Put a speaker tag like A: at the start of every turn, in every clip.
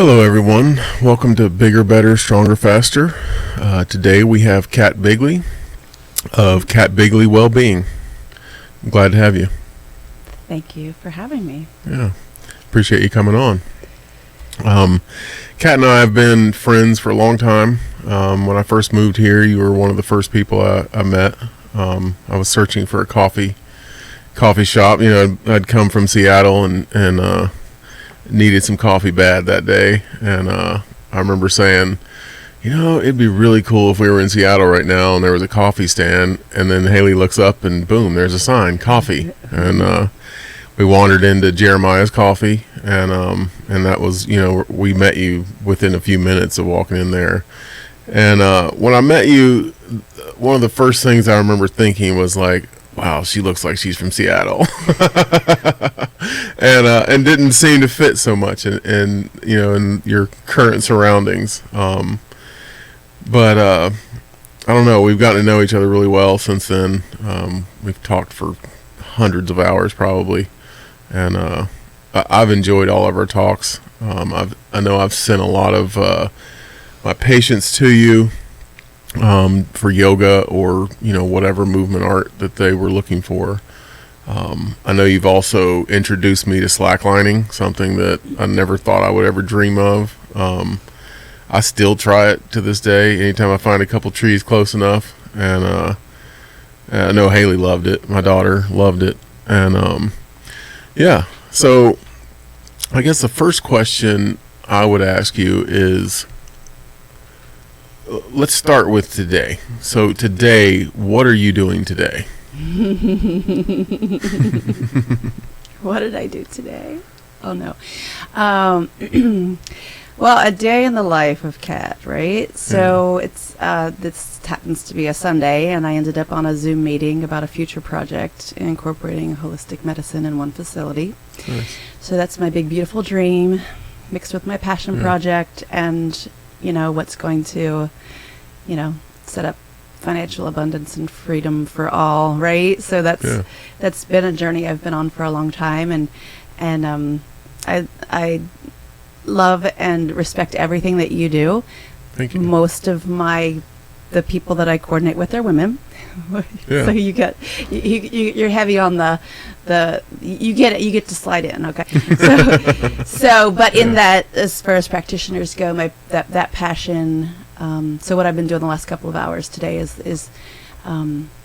A: Hello, everyone. Welcome to Bigger, Better, Stronger, Faster. Today we have Kat Bigley of Kat Bigley Wellbeing. I'm glad to have you.
B: Thank you for having me.
A: Yeah, appreciate you coming on. Kat and I have been friends for a long time. When I first moved here, you were one of the first people I met. I was searching for a coffee shop. You know, I'd come from Seattle and needed some coffee bad that day, and I remember saying, it'd be really cool if we were in Seattle right now and there was a coffee stand, and then Haley looks up and boom, there's a sign, coffee, and we wandered into Jeremiah's Coffee, and that was, we met you within a few minutes of walking in there. And when I met you, one of the first things I remember thinking was like, wow, she looks like she's from Seattle. And didn't seem to fit so much in your current surroundings. But I don't know, we've gotten to know each other really well since then. We've talked for hundreds of hours probably, and I've enjoyed all of our talks. I know I've sent a lot of my patients to you for yoga or whatever movement art that they were looking for. I know you've also introduced me to slacklining, something that I never thought I would ever dream of. I still try it to this day anytime I find a couple trees close enough, and I know Haley loved it, my daughter loved it, and yeah, so I guess the first question I would ask you is, let's start with today. So today, what are you doing today?
B: What did I do today? Oh no. Well, a day in the life of Kat, right? So it's this happens to be a Sunday, and I ended up on a Zoom meeting about a future project incorporating holistic medicine in one facility.
A: Nice.
B: So that's my big beautiful dream mixed with my passion project, and what's going to set up financial abundance and freedom for all, right? So that's been a journey I've been on for a long time, and I love and respect everything that you do.
A: Thank you.
B: Most of the people that I coordinate with are women.
A: Yeah.
B: So you're heavy on the you get it, you get to slide in, okay? But in that, as far as practitioners go, that passion. So what I've been doing the last couple of hours today is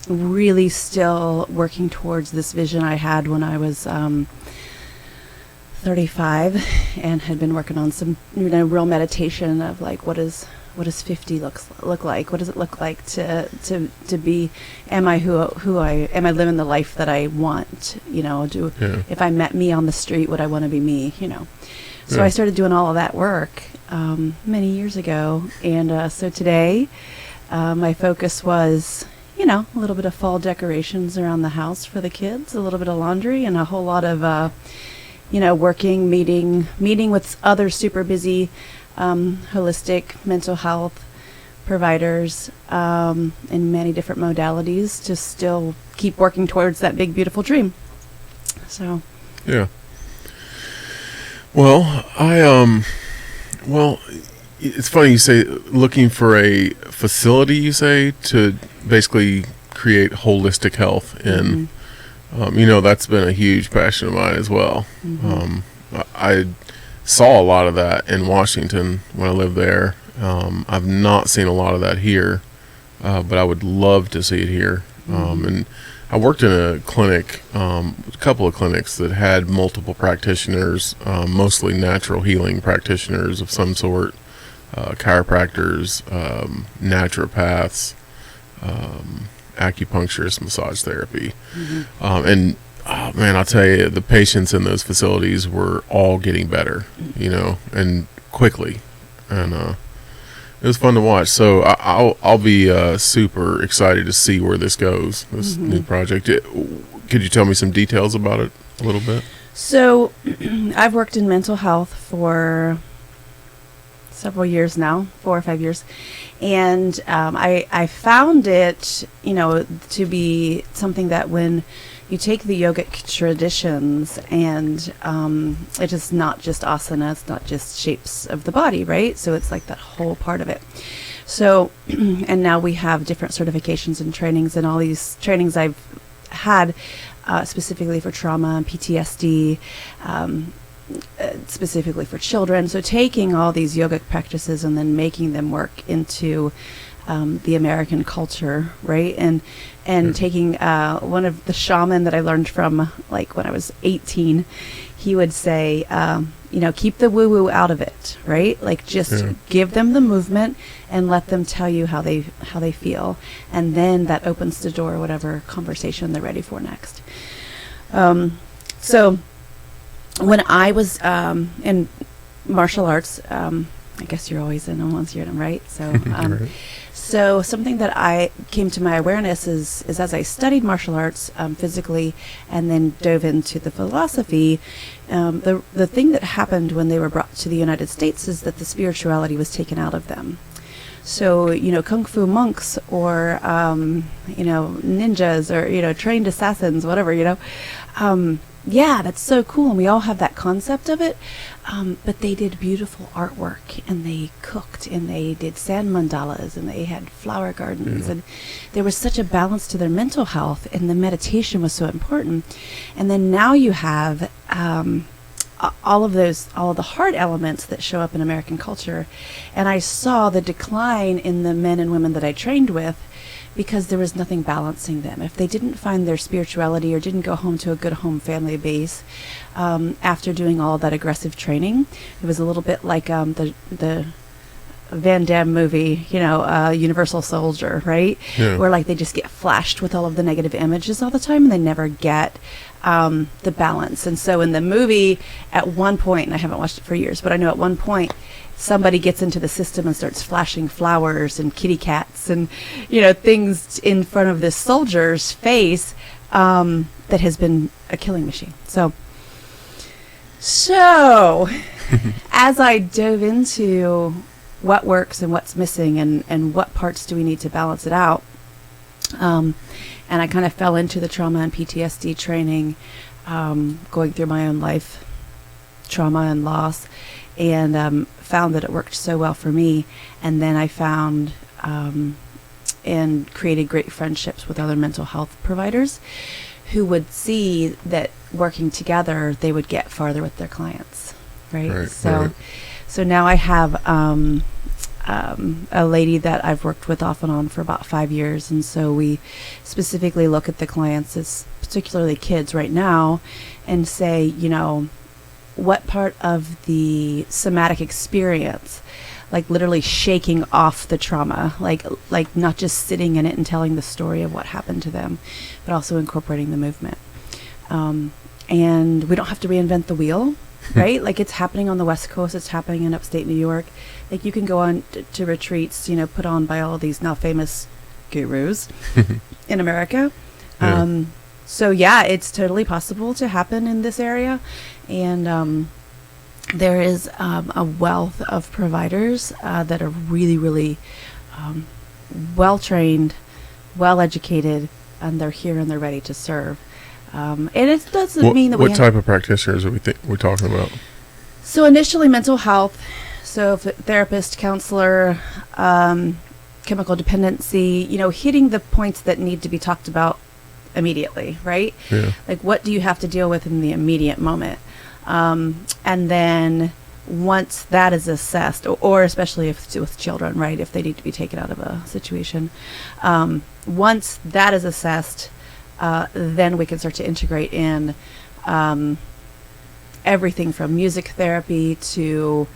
B: really still working towards this vision I had when I was 35, and had been working on some real meditation of like, what does 50 look like? What does it look like to be? Am I who I am? I living the life that I want? If I met me on the street, would I want to be me? So I started doing all of that work many years ago, and so today my focus was a little bit of fall decorations around the house for the kids, a little bit of laundry, and a whole lot of working, meeting with other super busy holistic mental health providers in many different modalities to still keep working towards that big beautiful dream. So
A: yeah. Well, it's funny you say looking for a facility, you say, to basically create holistic health, and that's been a huge passion of mine as well. I saw a lot of that in Washington when I lived there. I've not seen a lot of that here, but I would love to see it here. And I worked in a clinic, a couple of clinics that had multiple practitioners, mostly natural healing practitioners of some sort, chiropractors, naturopaths, acupuncturists, massage therapy. And man, I'll tell you, the patients in those facilities were all getting better, and quickly. And it was fun to watch. So I'll be super excited to see where this goes, this new project. Could you tell me some details about it a little bit?
B: So I've worked in mental health for several years now, 4 or 5 years, and I found it, to be something that when you take the yogic traditions and it is not just asana, it's not just shapes of the body, right? So it's like that whole part of it. So, and now we have different certifications and trainings, and all these trainings I've had specifically for trauma and PTSD, specifically for children. So taking all these yogic practices and then making them work into the American culture, right? And taking one of the shaman that I learned from, like when I was 18, he would say, keep the woo-woo out of it, right? Like just give them the movement and let them tell you how they feel, and then that opens the door, whatever conversation they're ready for next. So when I was in martial arts, I guess you're always in them once you're in them, right? So,
A: Right.
B: so something that I came to my awareness is as I studied martial arts physically and then dove into the philosophy, the thing that happened when they were brought to the United States is that the spirituality was taken out of them. So, kung fu monks or, ninjas or, trained assassins, whatever, yeah, that's so cool. And we all have that concept of it. But they did beautiful artwork, and they cooked, and they did sand mandalas, and they had flower gardens. And there was such a balance to their mental health, and the meditation was so important. And then now you have all of the hard elements that show up in American culture. And I saw the decline in the men and women that I trained with because there was nothing balancing them. If they didn't find their spirituality or didn't go home to a good home family base after doing all that aggressive training, it was a little bit like the Van Damme movie, Universal Soldier, right?
A: Yeah.
B: Where like they just get flashed with all of the negative images all the time, and they never get the balance. And so in the movie, at one point, and I haven't watched it for years, but I know at one point, somebody gets into the system and starts flashing flowers and kitty cats and, things in front of this soldier's face that has been a killing machine. So as I dove into what works and what's missing and what parts do we need to balance it out, and I kind of fell into the trauma and PTSD training, going through my own life, trauma and loss, and found that it worked so well for me. And then I found and created great friendships with other mental health providers who would see that working together, they would get farther with their clients, right? So now I have a lady that I've worked with off and on for about 5 years, and so we specifically look at the clients, as particularly kids right now, and say, what part of the somatic experience, like literally shaking off the trauma, like not just sitting in it and telling the story of what happened to them, but also incorporating the movement. And we don't have to reinvent the wheel, right? Like it's happening on the West Coast, it's happening in upstate New York. Like you can go on to retreats, put on by all of these now famous gurus in America.
A: Yeah.
B: So yeah, it's totally possible to happen in this area. And there is a wealth of providers that are really, really well-trained, well-educated, and they're here and they're ready to serve. And it doesn't mean that
A: what type of practitioners are we're talking about?
B: So initially mental health, so therapist, counselor, chemical dependency, hitting the points that need to be talked about immediately, right?
A: Yeah.
B: Like what do you have to deal with in the immediate moment? And then once that is assessed, or especially if it's with children, right, if they need to be taken out of a situation, once that is assessed, then we can start to integrate in everything from music therapy to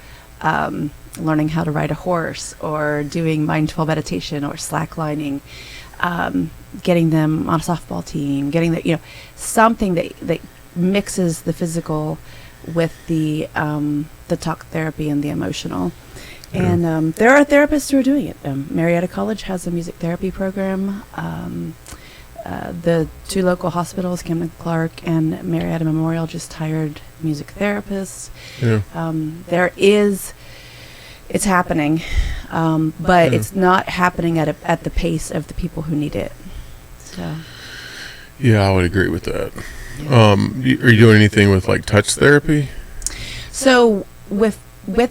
B: learning how to ride a horse, or doing mindful meditation, or slacklining, getting them on a softball team, getting that, something that mixes the physical with the talk therapy and the emotional.
A: Yeah.
B: And there are therapists who are doing it. Marietta College has a music therapy program. The two local hospitals, Camden Clark and Marietta Memorial, just hired music therapists.
A: Yeah.
B: There is it's happening, but it's not happening at the pace of the people who need it. So.
A: Yeah, I would agree with that.
B: Yeah.
A: Are you doing anything with like touch therapy?
B: So with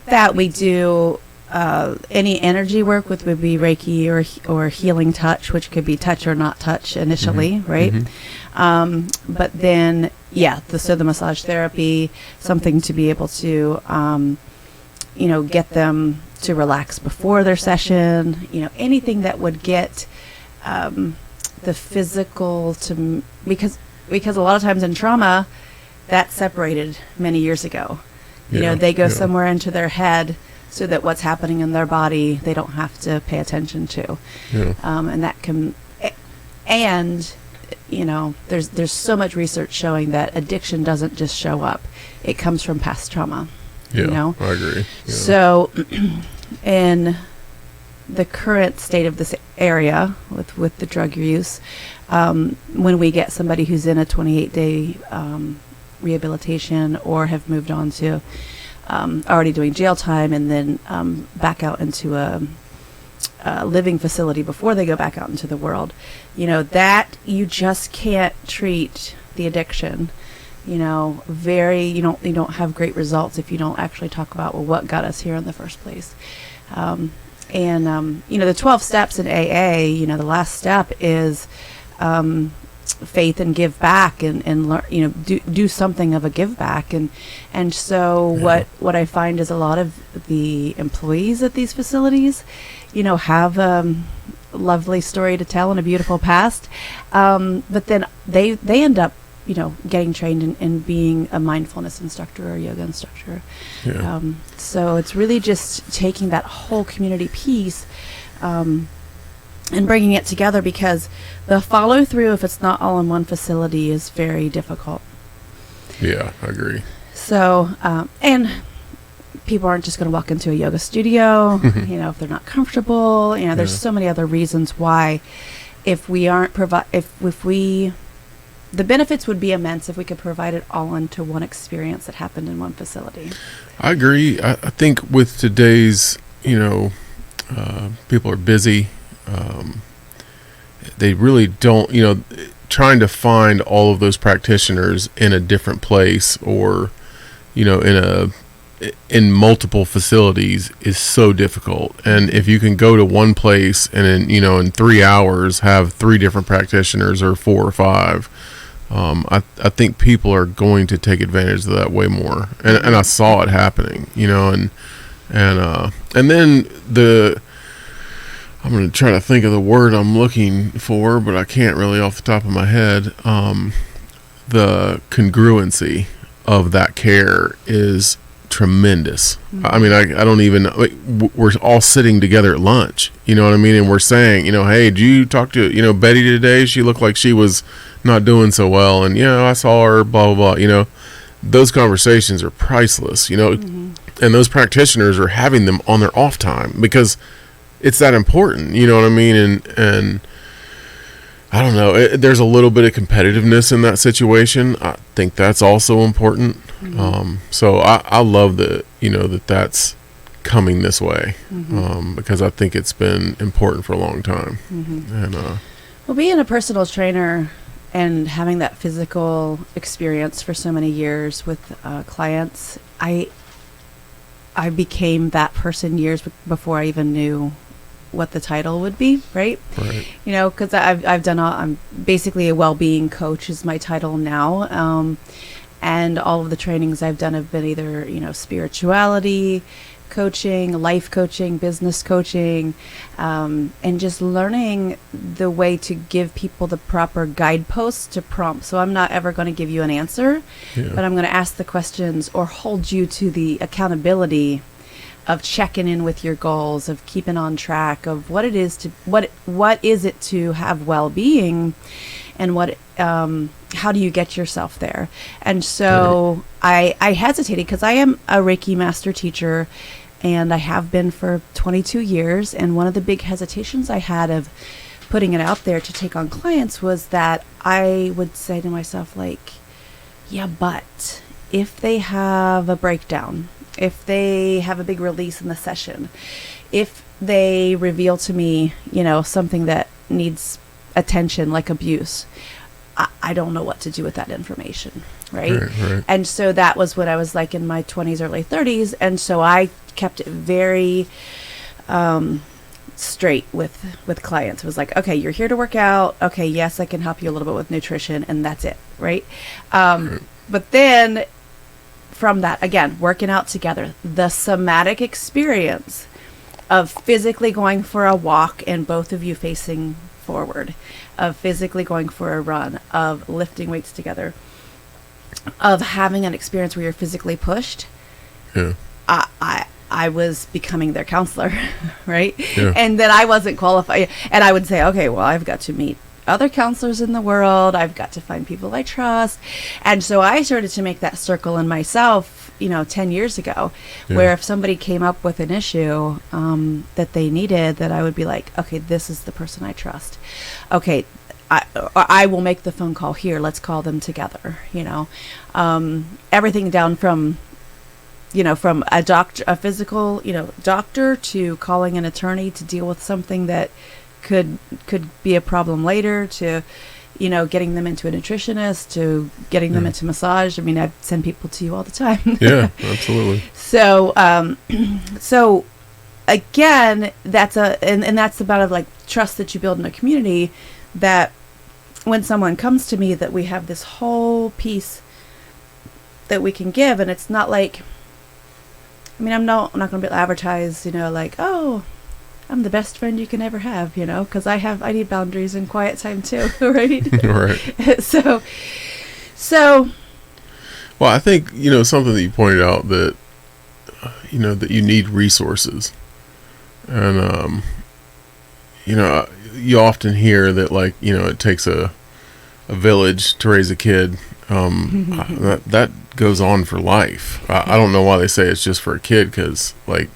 B: that, we do any energy work, with would be Reiki or healing touch, which could be touch or not touch initially, right? But then, so the massage therapy, something to be able to, get them to relax before their session, anything that would get the physical to, because a lot of times in trauma, that's separated many years ago. They go somewhere into their head so that what's happening in their body, they don't have to pay attention to.
A: Yeah.
B: And that can, and, there's so much research showing that addiction doesn't just show up. It comes from past trauma.
A: Yeah, I agree. Yeah.
B: So in the current state of this area with the drug use, when we get somebody who's in a 28-day rehabilitation or have moved on to already doing jail time and then back out into a living facility before they go back out into the world, that you just can't treat the addiction. You don't have great results if you don't actually talk about, well, what got us here in the first place. The 12 steps in AA, the last step is faith and give back and learn, do something of a give back. And so what I find is a lot of the employees at these facilities, have a lovely story to tell and a beautiful past. But then they end up, getting trained in being a mindfulness instructor or yoga instructor.
A: Yeah.
B: So it's really just taking that whole community piece and bringing it together, because the follow through, if it's not all in one facility, is very difficult.
A: Yeah, I agree.
B: So, and people aren't just going to walk into a yoga studio, if they're not comfortable. There's so many other reasons why, if we aren't the benefits would be immense if we could provide it all into one experience that happened in one facility.
A: I agree. I think with today's, people are busy. They really don't, trying to find all of those practitioners in a different place or, in multiple facilities is so difficult. And if you can go to one place and in 3 hours have 3 different practitioners or 4 or 5, I think people are going to take advantage of that way more, and I saw it happening, and then I'm going to try to think of the word I'm looking for, but I can't really off the top of my head. The congruency of that care is tremendous. I mean, I don't even, we're all sitting together at lunch, you know what I mean? And we're saying, hey, did you talk to, Betty today? She looked like she was not doing so well. And, I saw her, blah, blah, blah, those conversations are priceless, and those practitioners are having them on their off time because it's that important, you know what I mean? And I don't know, there's a little bit of competitiveness in that situation. I think that's also important. So I love that, that's coming this way, because I think it's been important for a long time. And
B: well, being a personal trainer and having that physical experience for so many years with clients, I became that person years before I even knew what the title would be, right? Because I've done I'm basically a well-being coach is my title now, and all of the trainings I've done have been either spirituality coaching, life coaching, business coaching, and just learning the way to give people the proper guideposts to prompt. So I'm not ever going to give you an answer, but I'm going to ask the questions or hold you to the accountability of checking in with your goals, of keeping on track of what it is to what is it to have well-being, and how do you get yourself there. And so I hesitated because I am a Reiki master teacher, and I have been for 22 years. And one of the big hesitations I had of putting it out there to take on clients was that I would say to myself, like, yeah, but if they have a breakdown, if they have a big release in the session, if they reveal to me, something that needs attention, like abuse, I don't know what to do with that information, right?
A: Right.
B: And so that was when I was like in my 20s, early 30s, and so I kept it very straight with clients. It was like, okay, you're here to work out. Okay, yes, I can help you a little bit with nutrition, and that's it, right? But then from that, again, working out together, the somatic experience of physically going for a walk and both of you facing forward, of physically going for a run, of lifting weights together, of having an experience where you're physically pushed.
A: Yeah.
B: I was becoming their counselor, right?
A: Yeah.
B: And then I wasn't qualified. And I would say, okay, well, I've got to meet other counselors in the world. I've got to find people I trust. And so I started to make that circle in myself, 10 years ago, where if somebody came up with an issue that they needed, that I would be like, okay, this is the person I trust. Okay, I will make the phone call here. Let's call them together, everything down from from a physical, doctor, to calling an attorney to deal with something that could be a problem later, to, getting them into a nutritionist, to getting them into massage. I mean, I send people to you all the time.
A: Yeah, absolutely.
B: So, so again, that's and that's about like trust that you build in a community, that when someone comes to me, that we have this whole piece that we can give. And it's not like, I'm not going to be advertised, like, oh, I'm the best friend you can ever have, because I need boundaries and quiet time too, right?
A: Right.
B: So.
A: Well, I think, something that you pointed out, that, that you need resources. And, you often hear that, like, it takes a village to raise a kid. That goes on for life. I don't know why they say it's just for a kid, because, like,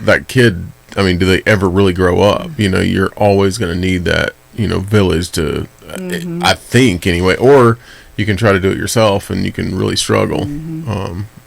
A: that kid, do they ever really grow up? You're always going to need that, village to, I think, anyway. Or you can try to do it yourself, and you can really struggle.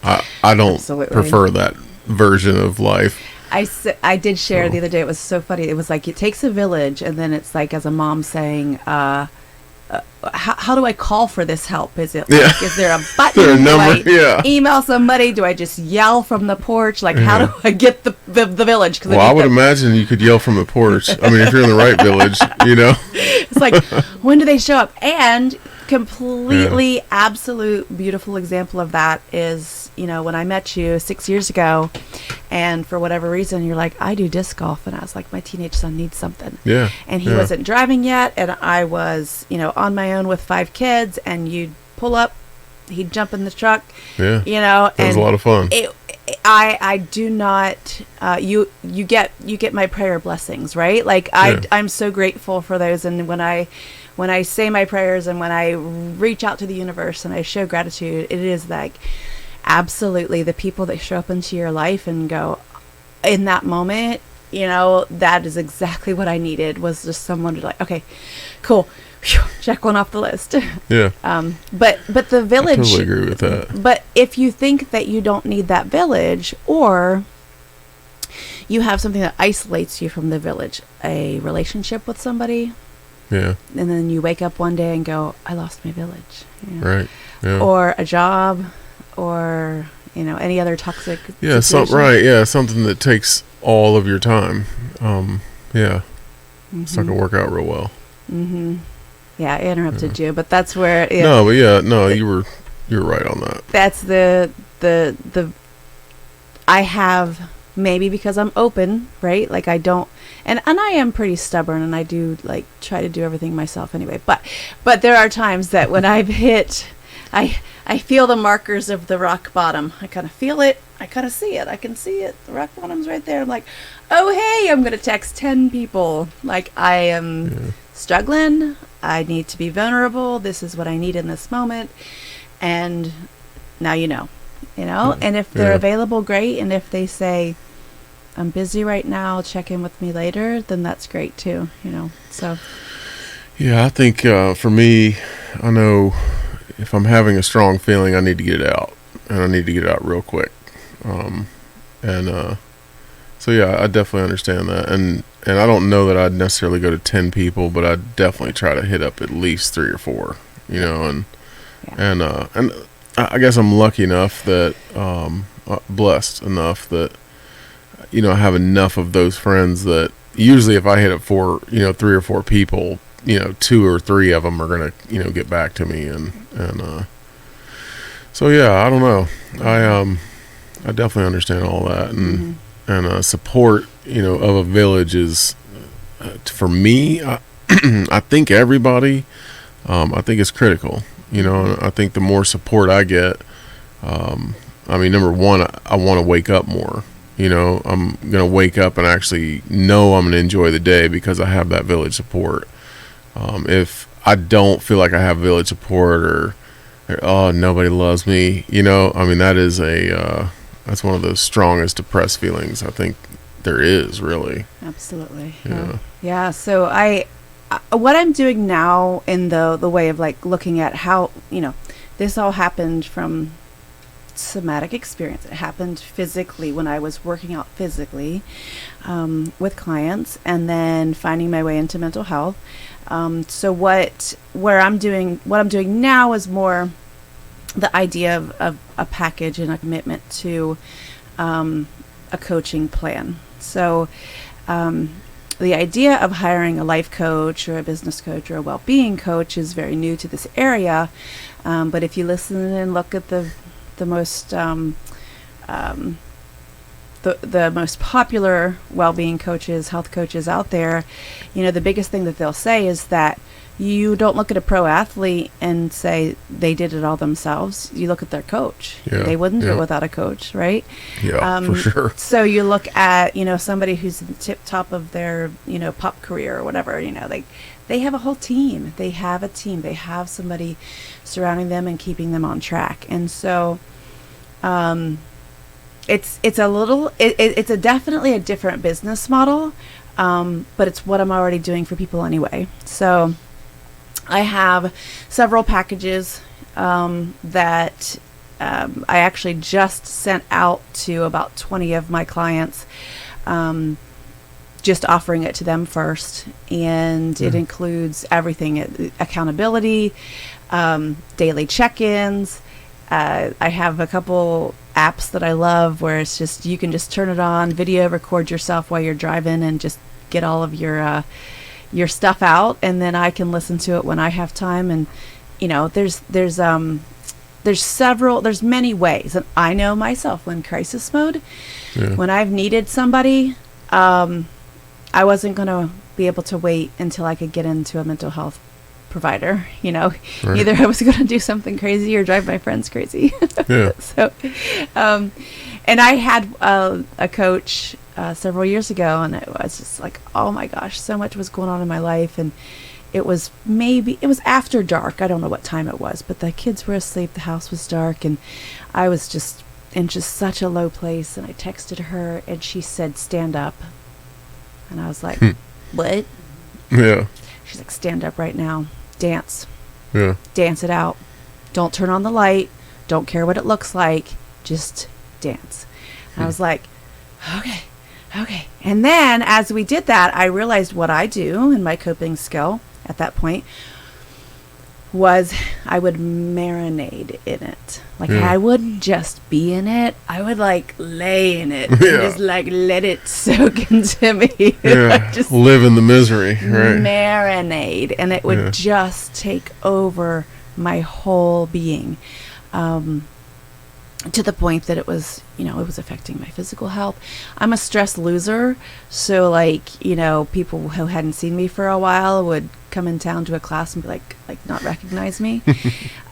A: I don't
B: Absolutely.
A: prefer that version of life.
B: I did share the other day. It was so funny. It was like, it takes a village, and then it's like, as a mom saying, how do I call for this help? Is it like, is there a button?
A: Is there a number?
B: Do I email somebody? Do I just yell from the porch? Like, how do I get the village?
A: Well, I would imagine you could yell from the porch. If you're in the right village,
B: It's like, when do they show up? And completely absolute beautiful example of that is, when I met you 6 years ago, and for whatever reason you're like, I do disc golf, and I was like, my teenage son needs something.
A: Yeah.
B: And he wasn't driving yet, and I was, on my own with 5 kids, and you'd pull up, he'd jump in the truck.
A: Yeah.
B: That
A: was a lot of fun.
B: I do not, you get my prayer blessings, right? Like, I'm so grateful for those. And when I say my prayers, and when I reach out to the universe and I show gratitude, it is like, absolutely, the people that show up into your life and go, in that moment, that is exactly what I needed, was just someone to like, okay, cool. Whew, check one off the list.
A: Yeah.
B: But the village.
A: I totally agree with that.
B: But if you think that you don't need that village, or you have something that isolates you from the village, a relationship with somebody.
A: Yeah.
B: And then you wake up one day and go, I lost my village.
A: Right. Yeah.
B: Or a job, or any other toxic.
A: Yeah.
B: situation.
A: Yeah. Something that takes all of your time. Yeah. It's not gonna work out real well.
B: Yeah, I interrupted you, but that's where.
A: No, you're right on that.
B: That's the I have, maybe because I'm open, right? Like, I don't, and I am pretty stubborn, and I do like try to do everything myself anyway. But there are times that when I've hit, I feel the markers of the rock bottom. I kind of feel it. I kind of see it. I can see it. The rock bottom's right there. I'm like, oh, hey, I'm going to text 10 people. Like, I am struggling. I need to be vulnerable. This is what I need in this moment. And now and if they're available, great. And if they say, I'm busy right now, check in with me later, then that's great too, so.
A: Yeah, I think for me, I know if I'm having a strong feeling, I need to get it out, and I need to get it out real quick. And so yeah, I definitely understand that, and I don't know that I'd necessarily go to 10 people, but I'd definitely try to hit up at least 3 or 4, you know, and I guess I'm lucky enough that blessed enough that, you know, I have enough of those friends that usually if I hit up 3 or 4 people, you know, 2 or 3 of them are gonna, you know, get back to me, and so yeah, I don't know, I definitely understand all that, and support, you know, of a village is, for me, I think everybody, I think it's critical, you know, and I think the more support I get, I mean, number one, I want to wake up more, you know, I'm going to wake up and actually know I'm going to enjoy the day because I have that village support. If I don't feel like I have village support, or oh, nobody loves me, you know, I mean, that is that's one of the strongest depressed feelings I think there is, really.
B: Absolutely.
A: Yeah.
B: So what I'm doing now in the way of like looking at how, you know, this all happened from somatic experience. It happened physically when I was working out physically with clients, and then finding my way into mental health. So what I'm doing now is more the idea of a package and a commitment to a coaching plan. So the idea of hiring a life coach or a business coach or a well-being coach is very new to this area. But if you listen and look at the most the most popular well-being coaches, health coaches out there, you know, the biggest thing that they'll say is that you don't look at a pro athlete and say they did it all themselves. You look at their coach.
A: Yeah,
B: they wouldn't do
A: yeah.
B: it without a coach, right?
A: Yeah, for sure.
B: So you look at, you know, somebody who's the tip top of their, you know, pop career or whatever, you know, they have a whole team. They have a team. They have somebody surrounding them and keeping them on track. And so it's definitely a different business model, but it's what I'm already doing for people anyway. So I have several packages that I actually just sent out to about 20 of my clients, just offering it to them first. And it includes everything: accountability, daily check-ins. I have a couple apps that I love where it's just, you can just turn it on, video record yourself while you're driving, and just get all of your stuff out, and then I can listen to it when I have time. And you know, there's many ways, and I know myself when crisis mode, when I've needed somebody, I wasn't going to be able to wait until I could get into a mental health provider, you know. Right. Either I was going to do something crazy or drive my friends crazy.
A: Yeah.
B: So and I had a coach several years ago, and it was just like, oh my gosh, so much was going on in my life, and it was after dark. I don't know what time it was, but the kids were asleep, the house was dark, and I was just in just such a low place. And I texted her, and she said, "Stand up." And I was like, "What?"
A: Yeah.
B: She's like, "Stand up right now, dance, dance it out. Don't turn on the light. Don't care what it looks like. Just dance." And I was like, okay. And then as we did that, I realized what I do, and my coping skill at that point was I would marinate in it. Like, I wouldn't just be in it. I would like lay in it and just like let it soak into me.
A: Yeah.
B: Just
A: live in the misery, right?
B: Marinate, and it would just take over my whole being. To the point that it was, you know, it was affecting my physical health. I'm a stress loser, so like, you know, people who hadn't seen me for a while would come in town to a class and be like not recognize me.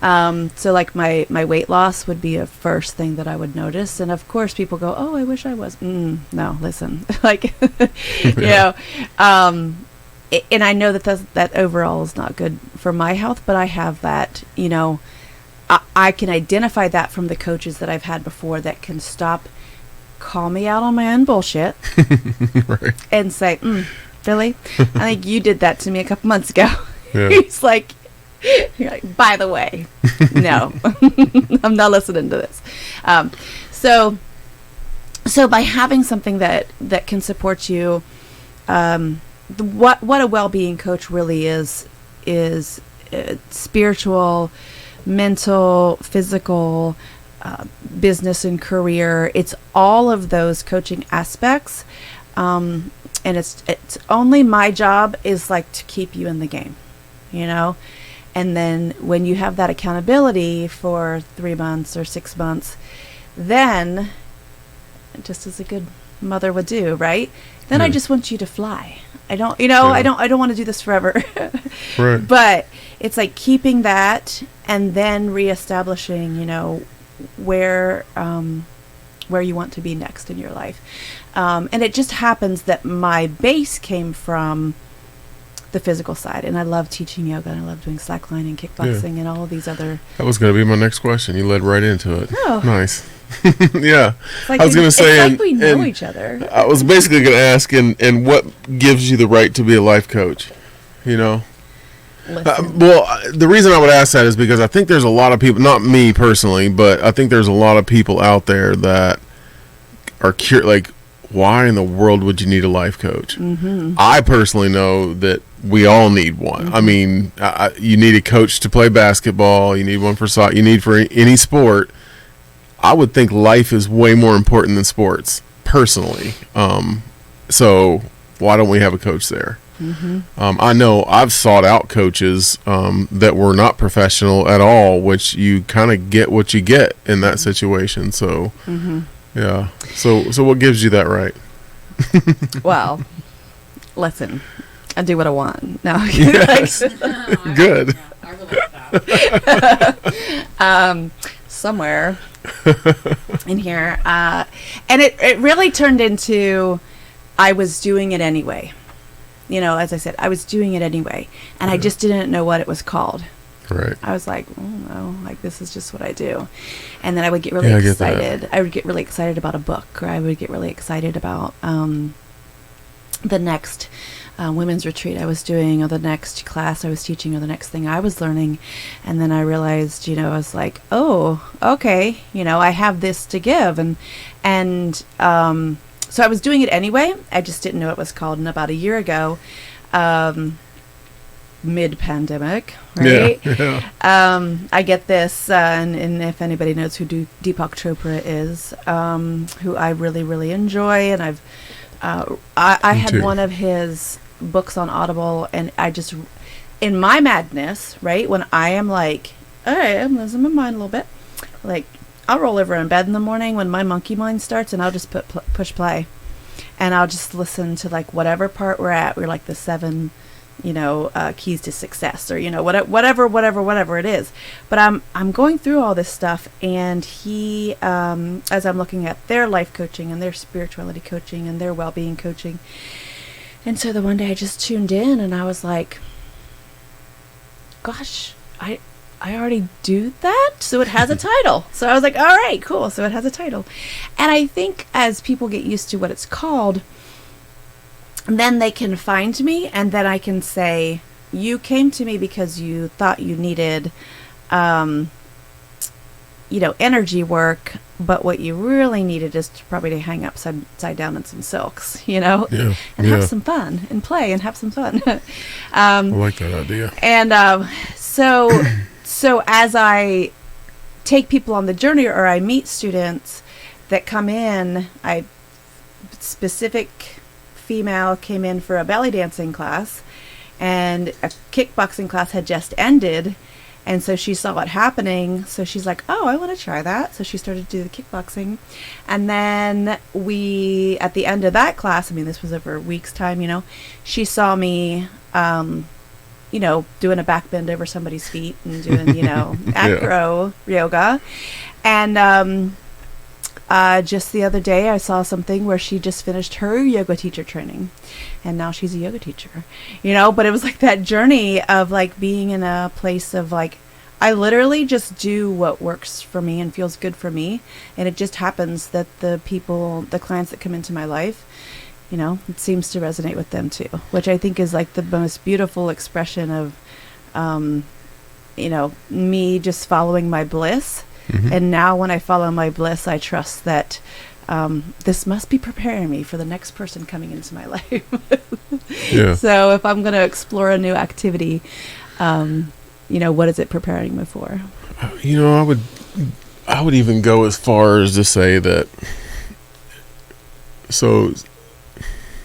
B: So like my weight loss would be a first thing that I would notice, and of course people go, "Oh, I wish I was." No, listen, like, you know, and I know that overall is not good for my health, but I have that, you know. I can identify that from the coaches that I've had before that can call me out on my own bullshit,
A: right,
B: and say, "Really? I think you did that to me a couple months ago."
A: Yeah.
B: He's like, "You're like, by the way, no, I'm not listening to this." So So by having something that can support you, what a well-being coach really is spiritual, mental, physical, business and career. It's all of those coaching aspects, and it's only my job is like to keep you in the game, and then when you have that accountability for 3 months or 6 months, then, just as a good mother would do, right? Then I just want you to fly. I don't want to do this forever.
A: Right.
B: But it's like keeping that and then reestablishing, where you want to be next in your life. And it just happens that my base came from the physical side, and I love teaching yoga, and I love doing slackline and kickboxing and all of these other.
A: That was going to be my next question. You led right into it.
B: Oh,
A: nice. Yeah,
B: like
A: I was going to say,
B: it's like we know each other.
A: I was basically going to ask, and what gives you the right to be a life coach? Well, the reason I would ask that is because I think there's a lot of people, not me personally, but I think there's a lot of people out there that are like, why in the world would you need a life coach? Mm-hmm. I personally know that we all need one. Mm-hmm. I mean, you need a coach to play basketball. You need one for soccer. You need for any sport. I would think life is way more important than sports, personally. So why don't we have a coach there? Mm-hmm. I know I've sought out coaches that were not professional at all, which you kind of get what you get in that situation. So, yeah. So what gives you that right?
B: Well, listen, I do what I want. No.
A: Yes. Good.
C: I relate that.
B: Somewhere in here. And it really turned into, I was doing it anyway. As I said, I was doing it anyway. And I just didn't know what it was called.
A: Right.
B: I was like, oh, no, like this is just what I do. And then I would get really excited. I would get really excited about a book, or I would get really excited about the next women's retreat I was doing, or the next class I was teaching, or the next thing I was learning. And then I realized, I was like, oh, okay, I have this to give. And so I was doing it anyway. I just didn't know what it was called. And about a year ago, mid-pandemic, right? Yeah. I get this, and if anybody knows who Deepak Chopra is, who I really, really enjoy, and I had
A: too.
B: one of his books on Audible, and I just, in my madness, right, when I am like, all right, I'm losing my mind a little bit, like, I'll roll over in bed in the morning when my monkey mind starts, and I'll just push play, and I'll just listen to like whatever part we're at. We're like the 7 keys to success, or whatever it is. But I'm going through all this stuff, and he, as I'm looking at their life coaching and their spirituality coaching and their well-being coaching, and so the one day I just tuned in, and I was like, gosh, I already do that, so it has a title. So I was like, all right, cool, so it has a title. And I think as people get used to what it's called, then they can find me, and then I can say, you came to me because you thought you needed, energy work, but what you really needed is probably to hang upside down in some silks, and have some fun and play and have some fun.
A: I like that idea.
B: And so as I take people on the journey, or I meet students that come in, specific female came in for a belly dancing class, and a kickboxing class had just ended, and so she saw it happening, so she's like, oh, I want to try that. So she started to do the kickboxing, and then at the end of that class, this was over a week's time, she saw me doing a back bend over somebody's feet and doing acro yoga, and just the other day, I saw something where she just finished her yoga teacher training, and now she's a yoga teacher, but it was like that journey of like being in a place of like, I literally just do what works for me and feels good for me. And it just happens that the clients that come into my life, it seems to resonate with them too, which I think is like the most beautiful expression of, me just following my bliss. Mm-hmm. And now when I follow my bliss, I trust that this must be preparing me for the next person coming into my life.
A: Yeah.
B: So if I'm going to explore a new activity, what is it preparing me for?
A: I would even go as far as to say that, so,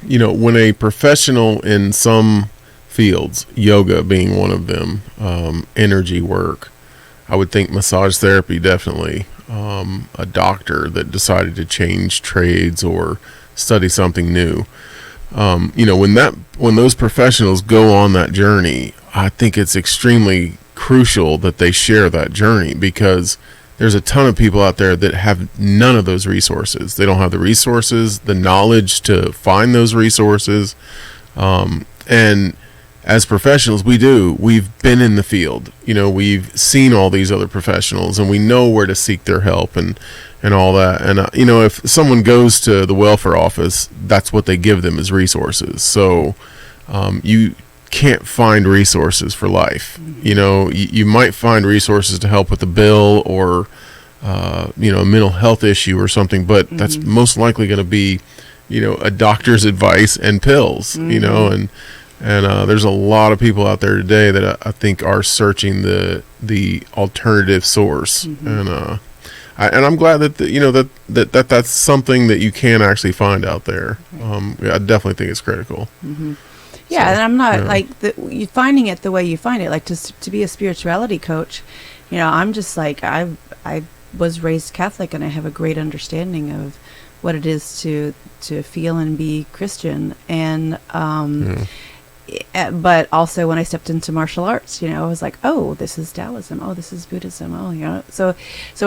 A: when a professional in some fields, yoga being one of them, energy work, I would think massage therapy definitely, a doctor that decided to change trades or study something new. When those professionals go on that journey, I think it's extremely crucial that they share that journey, because there's a ton of people out there that have none of those resources. They don't have the resources, the knowledge to find those resources. And as professionals, we've been in the field, we've seen all these other professionals, and we know where to seek their help and all that. And, if someone goes to the welfare office, that's what they give them is resources. So, you can't find resources for life. You might find resources to help with a bill or, a mental health issue or something, but that's most likely going to be, a doctor's advice and pills, and there's a lot of people out there today that I think are searching the alternative source. And I'm glad that that's something that you can actually find out there. I definitely think it's critical.
B: Yeah,
A: So,
B: and I'm not
A: yeah.
B: you finding it the way you find it. Like to be a spirituality coach, I'm just like I was raised Catholic, and I have a great understanding of what it is to feel and be Christian. And but also when I stepped into martial arts, I was like, oh, this is Taoism. Oh, this is Buddhism. Oh, so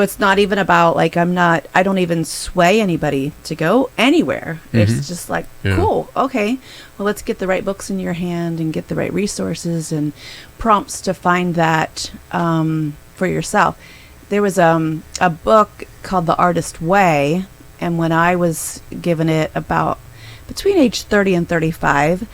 B: it's not even about like I don't even sway anybody to go anywhere. It's just like, cool, okay, well, let's get the right books in your hand and get the right resources and prompts to find that for yourself. There was a book called The Artist Way, and when I was given it about between age 30 and 35,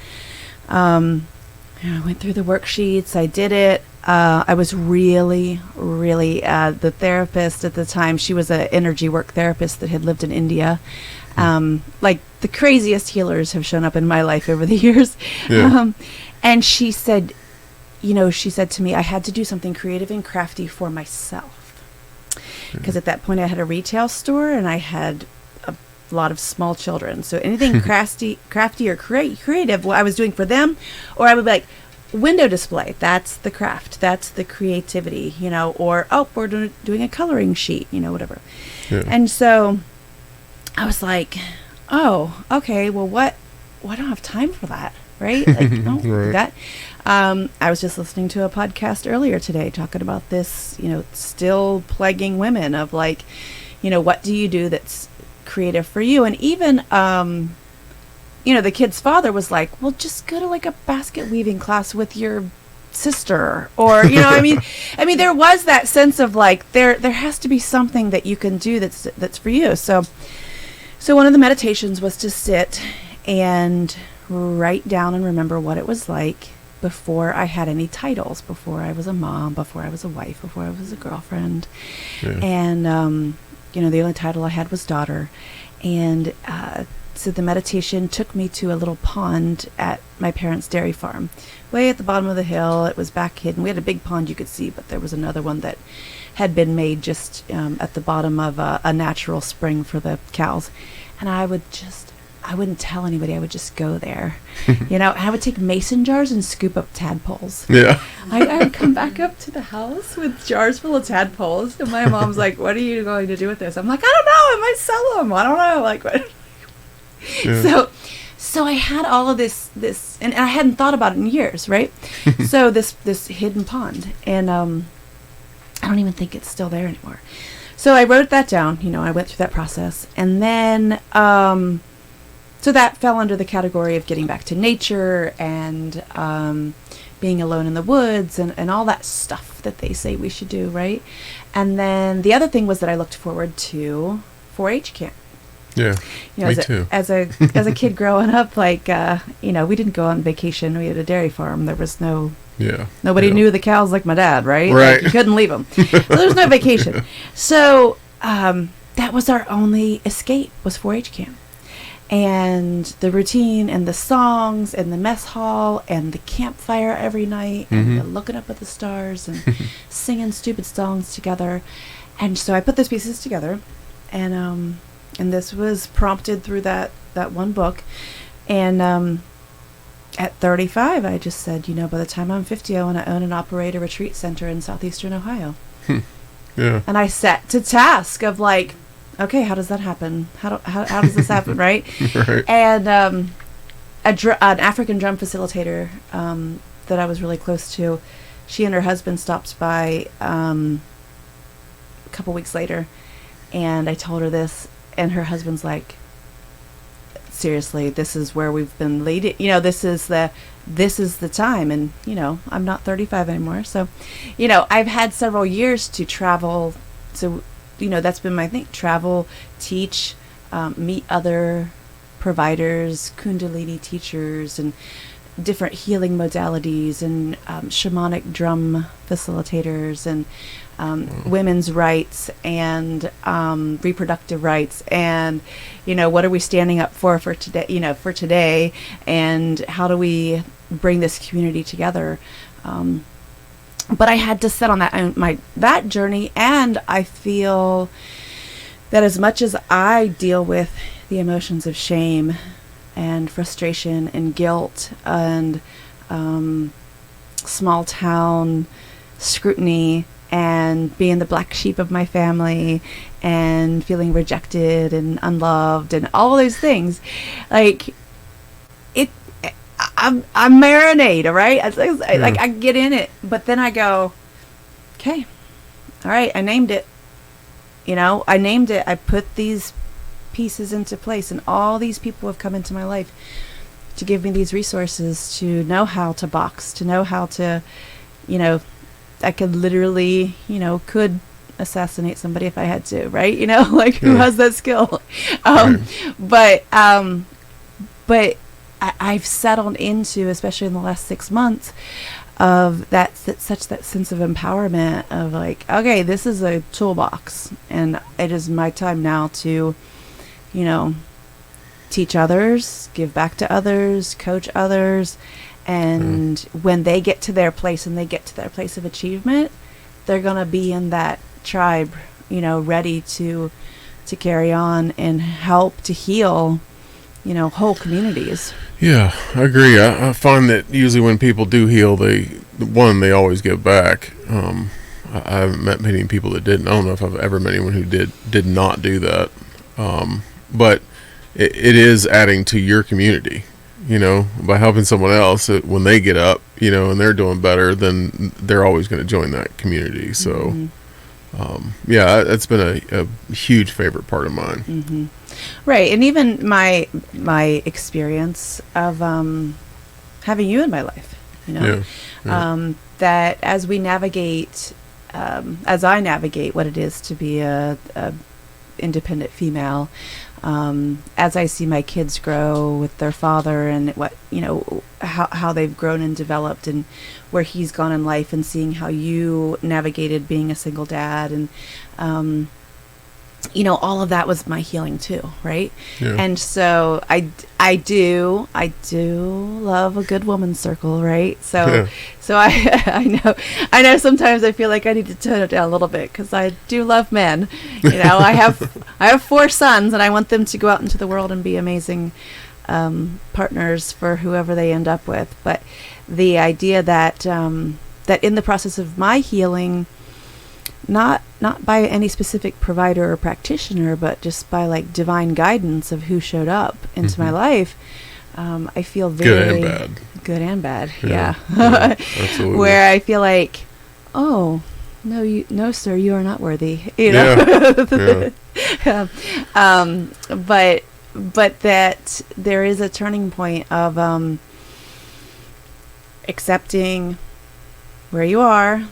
B: I went through the worksheets. I did it. I was really, really the therapist at the time. She was an energy work therapist that had lived in India. Like the craziest healers have shown up in my life over the years.
A: Yeah.
B: And she said to me, I had to do something creative and crafty for myself. Because at that point I had a retail store and I had a lot of small children. So anything crafty or creative, what I was doing for them, or I would be like, window display, that's the craft, that's the creativity, or, oh, we're doing a coloring sheet, whatever.
A: Yeah.
B: And so I was like, oh, okay, well, I don't have time for that, right? Like, don't do
A: Right.
B: that. I was just listening to a podcast earlier today talking about this, still plaguing women of like, what do you do that's creative for you? And even, the kid's father was like, well, just go to like a basket weaving class with your sister, or, I mean, there was that sense of like, there has to be something that you can do that's for you. So one of the meditations was to sit and write down and remember what it was like before I had any titles, before I was a mom, before I was a wife, before I was a girlfriend.
A: Yeah.
B: And, the only title I had was daughter. And so the meditation took me to a little pond at my parents' dairy farm, way at the bottom of the hill. It was back hidden. We had a big pond you could see, but there was another one that had been made just at the bottom of a natural spring for the cows. And I wouldn't tell anybody. I would just go there, and I would take mason jars and scoop up tadpoles.
A: Yeah.
B: I would come back up to the house with jars full of tadpoles, and my mom's like, "What are you going to do with this?" I'm like, "I don't know. I might sell them. I don't know." Like, what?
A: Yeah.
B: So I had all of this, and I hadn't thought about it in years, right? So this hidden pond, and I don't even think it's still there anymore. So I wrote that down. I went through that process, and then so that fell under the category of getting back to nature and being alone in the woods and all that stuff that they say we should do, right? And then the other thing was that I looked forward to 4-H camp.
A: Yeah. Me too.
B: As a kid growing up, like we didn't go on vacation. We had a dairy farm. There was nobody knew the cows like my dad, right?
A: Right.
B: Like, you couldn't leave them. So there was no vacation. So that that was our only escape, was 4-H camp. And the routine and the songs and the mess hall and the campfire every night and the looking up at the stars and singing stupid songs together. And so I put those pieces together, and this was prompted through that one book. And at 35, I just said, by the time I'm 50, I want to own and operate a retreat center in southeastern Ohio.
A: Yeah.
B: And I set to task of like, okay, how does that happen? How does this happen, right?
A: Right.
B: And an African drum facilitator that I was really close to, she and her husband stopped by a couple weeks later, and I told her this, and her husband's like, seriously, this is where we've been leading. This is the time, and I'm not 35 anymore, so I've had several years to travel. So that's been my thing: travel, teach, meet other providers, Kundalini teachers, and different healing modalities, and shamanic drum facilitators, and women's rights, and reproductive rights, and what are we standing up for today, and how do we bring this community together. But I had to set on that journey, and I feel that as much as I deal with the emotions of shame and frustration and guilt and small town scrutiny and being the black sheep of my family and feeling rejected and unloved and all those things, like I'm marinade, right? I get in it, but then I go, okay, all right, I named it. I named it. I put these pieces into place, and all these people have come into my life to give me these resources to know how to box, to know how to, I could literally, could assassinate somebody if I had to, right? Who has that skill? But I've settled into, especially in the last 6 months, of that sense of empowerment of like, okay, this is a toolbox, and it is my time now to, teach others, give back to others, coach others, and when they get to their place and they get to their place of achievement, they're gonna be in that tribe, ready to carry on and help to heal, whole communities.
A: Yeah, I agree. I find that usually when people do heal, they always give back. I haven't met many people that didn't. I don't know if I've ever met anyone who did not do that. But it is adding to your community, by helping someone else. When they get up, and they're doing better, then they're always going to join that community. So, that's been a huge favorite part of mine.
B: Mm-hmm. Right, and even my experience of having you in my life, that as we navigate, as I navigate what it is to be a independent female, as I see my kids grow with their father and what how they've grown and developed and where he's gone in life, and seeing how you navigated being a single dad, and all of that was my healing too, right? Yeah. And so I do love a good woman's circle, right? So I know sometimes I feel like I need to tone it down a little bit, because I do love men. I have 4 sons, and I want them to go out into the world and be amazing partners for whoever they end up with. But the idea that that in the process of my healing, not by any specific provider or practitioner, but just by like divine guidance of who showed up into my life, I feel very good and bad. Yeah.
A: Absolutely.
B: Where I feel like, oh no, sir, you are not worthy. But that there is a turning point of accepting where you are,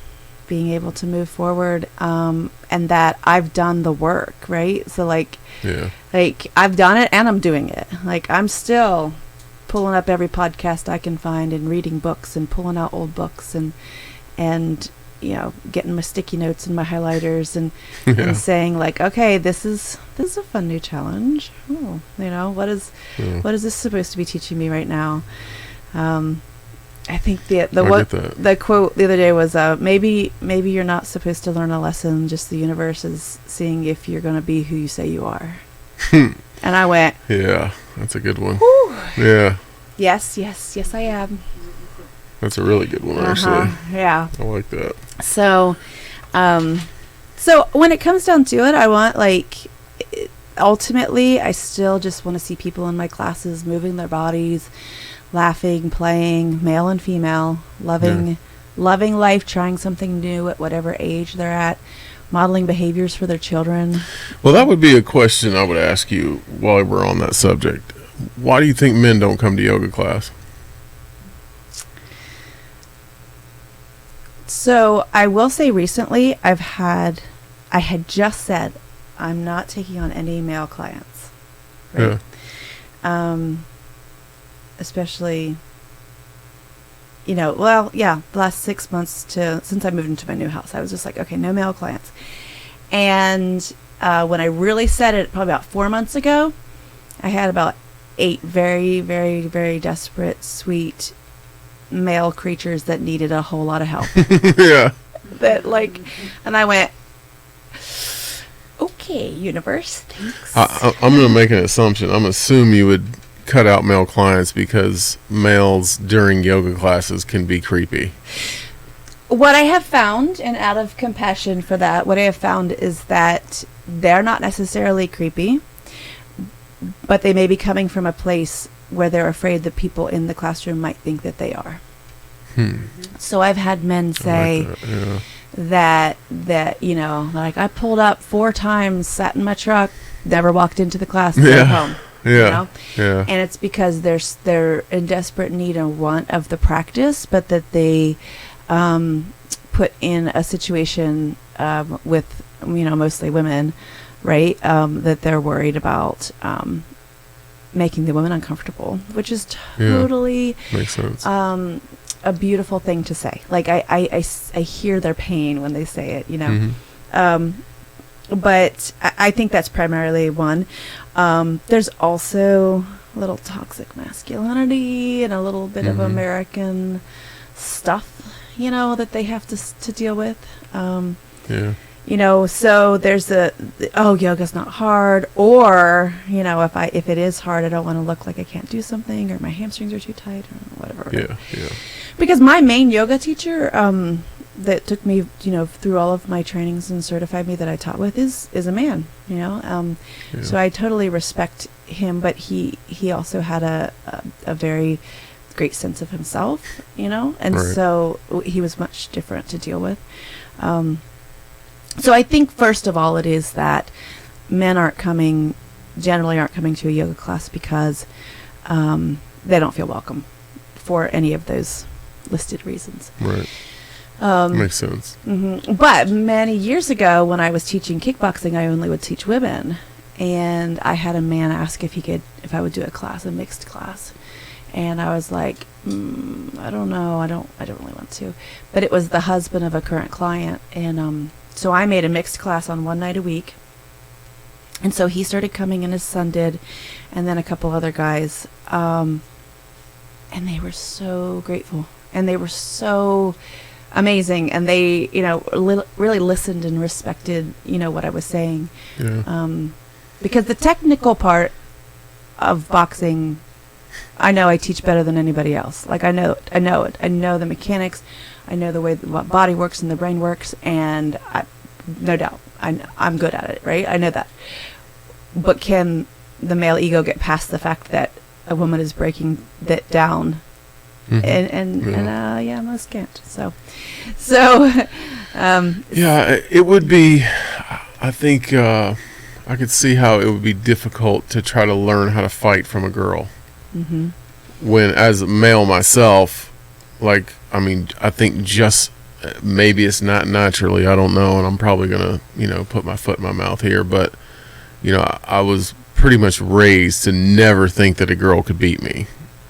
B: being able to move forward, and that I've done the work, right? So like I've done it, and I'm doing it. Like I'm still pulling up every podcast I can find, and reading books, and pulling out old books, and getting my sticky notes and my highlighters and
A: Yeah.
B: and saying like, okay, this is a fun new challenge. Oh, what is this supposed to be teaching me right now? I think
A: I get that.
B: the quote the other day was maybe you're not supposed to learn a lesson, just the universe is seeing if you're going to be who you say you are. And I went,
A: Yeah, that's a good one.
B: whew,
A: Yeah,
B: yes, I am.
A: that's a really good one, actually.
B: Yeah.
A: I like that.
B: So, so when it comes down to it, I want ultimately, I still just want to see people in my classes moving their bodies, laughing, playing, male and female, loving life, trying something new at whatever age they're at, modeling behaviors for their children.
A: Well, that would be a question I would ask you while we're on that subject. Why do you think men don't come to yoga class?
B: So I will say recently I had just said I'm not taking on any male clients. Right?
A: Yeah.
B: Especially, the last 6 months since I moved into my new house, I was just like, okay, no male clients. And when I really said it, probably about 4 months ago, I had about 8 very, very, very desperate, sweet male creatures that needed a whole lot of help.
A: Yeah.
B: And I went, okay, universe, thanks.
A: I'm going to make an assumption. I'm assuming you would cut out male clients because males during yoga classes can be creepy.
B: What I have found, and out of compassion for that, what I have found is that they're not necessarily creepy, but they may be coming from a place where they're afraid that people in the classroom might think that they are. So I've had men say that like I pulled up 4 times, sat in my truck, never walked into the class, drove home.
A: Yeah.
B: And it's because they're in desperate need and want of the practice, but that they put in a situation with mostly women, right? That they're worried about making the women uncomfortable, which is totally
A: makes sense.
B: a beautiful thing to say. Like I hear their pain when they say it, but I think that's primarily one. There's also a little toxic masculinity and a little bit of American stuff, that they have to deal with. So there's yoga's not hard, or if it is hard, I don't want to look like I can't do something, or my hamstrings are too tight, or whatever.
A: Yeah.
B: Because my main yoga teacher, that took me, through all of my trainings and certified me that I taught with is a man, So I totally respect him, but he also had a very great sense of himself, and so he was much different to deal with. So I think first of all, it is that men generally aren't coming to a yoga class because they don't feel welcome for any of those listed reasons.
A: Right. Makes sense.
B: But many years ago, when I was teaching kickboxing, I only would teach women, and I had a man ask if I would do a mixed class, and I was like, I don't know, I don't really want to. But it was the husband of a current client, and so I made a mixed class on one night a week, and so he started coming, and his son did, and then a couple other guys, and they were so grateful, and they were so amazing, and they really listened and respected what I was saying, because the technical part of boxing, I know I teach better than anybody else. Like I know it. I know the mechanics. I know the way the body works and the brain works, and no doubt I'm good at it, right? I know that. But can the male ego get past the fact that a woman is breaking that down? And most can't. So
A: it would be. I think I could see how it would be difficult to try to learn how to fight from a girl. When, as a male myself, I think just maybe it's not naturally. I don't know, and I'm probably gonna put my foot in my mouth here, but I was pretty much raised to never think that a girl could beat me.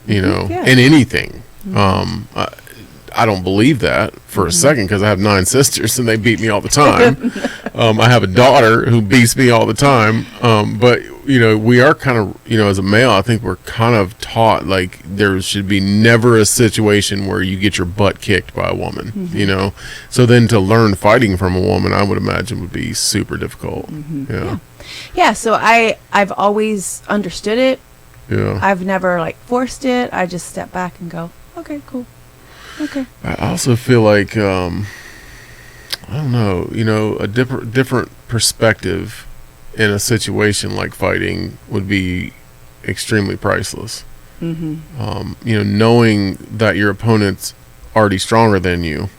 A: In anything. I I don't believe that for a second, because I have 9 sisters and they beat me all the time. I have a daughter who beats me all the time. But we are kind of, as a male, I think we're kind of taught like there should be never a situation where you get your butt kicked by a woman. So then to learn fighting from a woman, I would imagine would be super difficult.
B: Yeah. So I've always understood it.
A: Yeah.
B: I've never like forced it. I just step back and go, okay, cool. Okay.
A: I also feel like, I don't know, a different perspective in a situation like fighting would be extremely priceless. Knowing that your opponent's already stronger than you,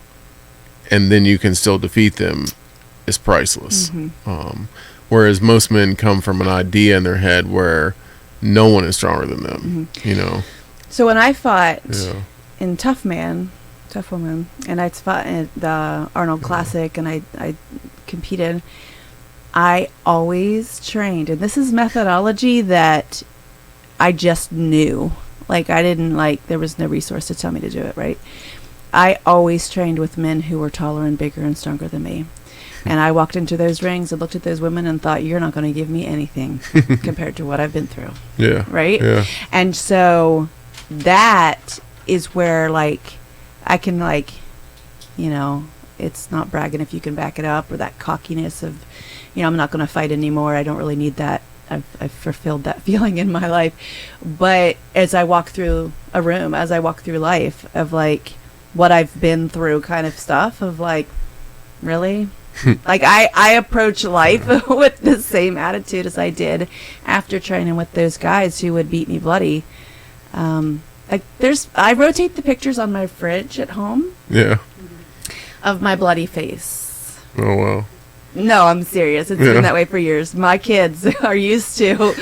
A: and then you can still defeat them, is priceless. Whereas most men come from an idea in their head where no one is stronger than them.
B: So when I fought in Tough Woman, and I fought in the Arnold Classic, and I competed, I always trained, and this is methodology that I just knew. Like I didn't there was no resource to tell me to do it, right? I always trained with men who were taller and bigger and stronger than me. And I walked into those rings and looked at those women and thought, you're not going to give me anything compared to what I've been through.
A: Yeah.
B: Right?
A: Yeah.
B: And so that is where I can it's not bragging if you can back it up, or that cockiness of, I'm not going to fight anymore. I don't really need that. I've fulfilled that feeling in my life. But as I walk through a room, as I walk through life of what I've been through kind of stuff of really? I approach life with the same attitude as I did after training with those guys who would beat me bloody. I rotate the pictures on my fridge at home.
A: Yeah.
B: Of my bloody face.
A: Oh, wow.
B: No, I'm serious. It's been that way for years. My kids are used to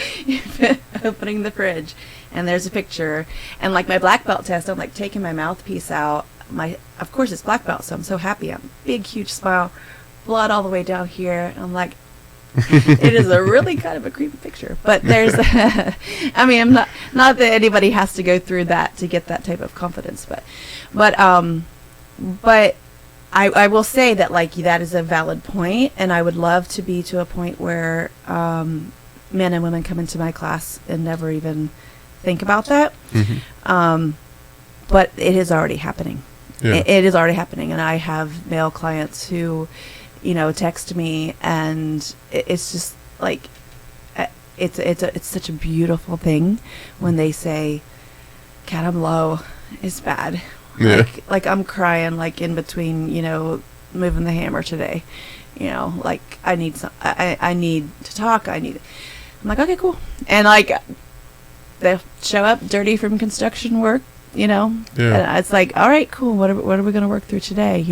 B: opening the fridge, and there's a picture. And my black belt test, I'm taking my mouthpiece out. Of course, it's black belt, so I'm so happy. I'm big, huge smile. Blood all the way down here. I'm it is a really kind of a creepy picture, but there's I'm not that anybody has to go through that to get that type of confidence, but I will say that that is a valid point, and I would love to be to a point where men and women come into my class and never even think about that. But it is already happening. It is already happening, and I have male clients who text me, and it's just it's such a beautiful thing when they say, "Cat, I'm low. It's bad."
A: Yeah.
B: I'm crying in between, moving the hammer today. I need I need to talk. I'm okay, cool. And they'll show up dirty from construction work,
A: Yeah.
B: And it's all right, cool. What are we going to work through today,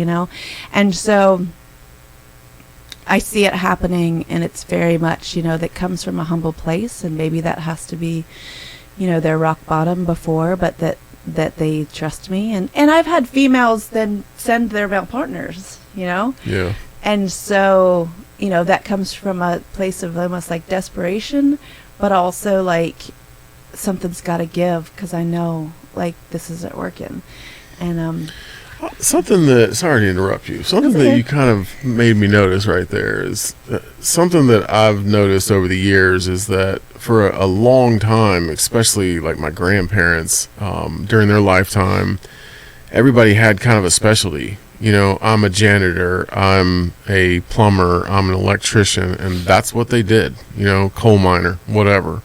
B: And so I see it happening, and it's very much, that comes from a humble place, and maybe that has to be, their rock bottom before, but that they trust me. And I've had females then send their male partners,
A: Yeah.
B: And so, that comes from a place of almost desperation, but also something's got to give, because I know this isn't working. And
A: something that, sorry to interrupt you, something that you kind of made me notice right there is something that I've noticed over the years is that for a long time, especially my grandparents, during their lifetime, everybody had kind of a specialty. I'm a janitor, I'm a plumber, I'm an electrician, and that's what they did, coal miner, whatever.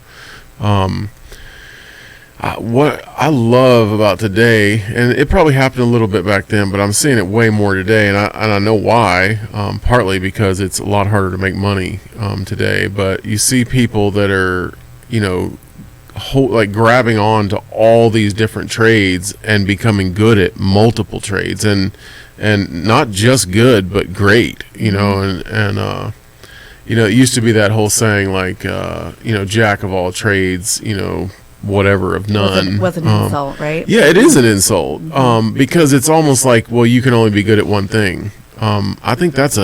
A: What I love about today, and it probably happened a little bit back then, but I'm seeing it way more today, and I know why. Partly because it's a lot harder to make money today. But you see people that are, grabbing on to all these different trades and becoming good at multiple trades, and not just good but great. It used to be that whole saying jack of all trades, whatever of none.
B: Was an insult, right?
A: Yeah, it is an insult, because it's almost you can only be good at one thing. I think that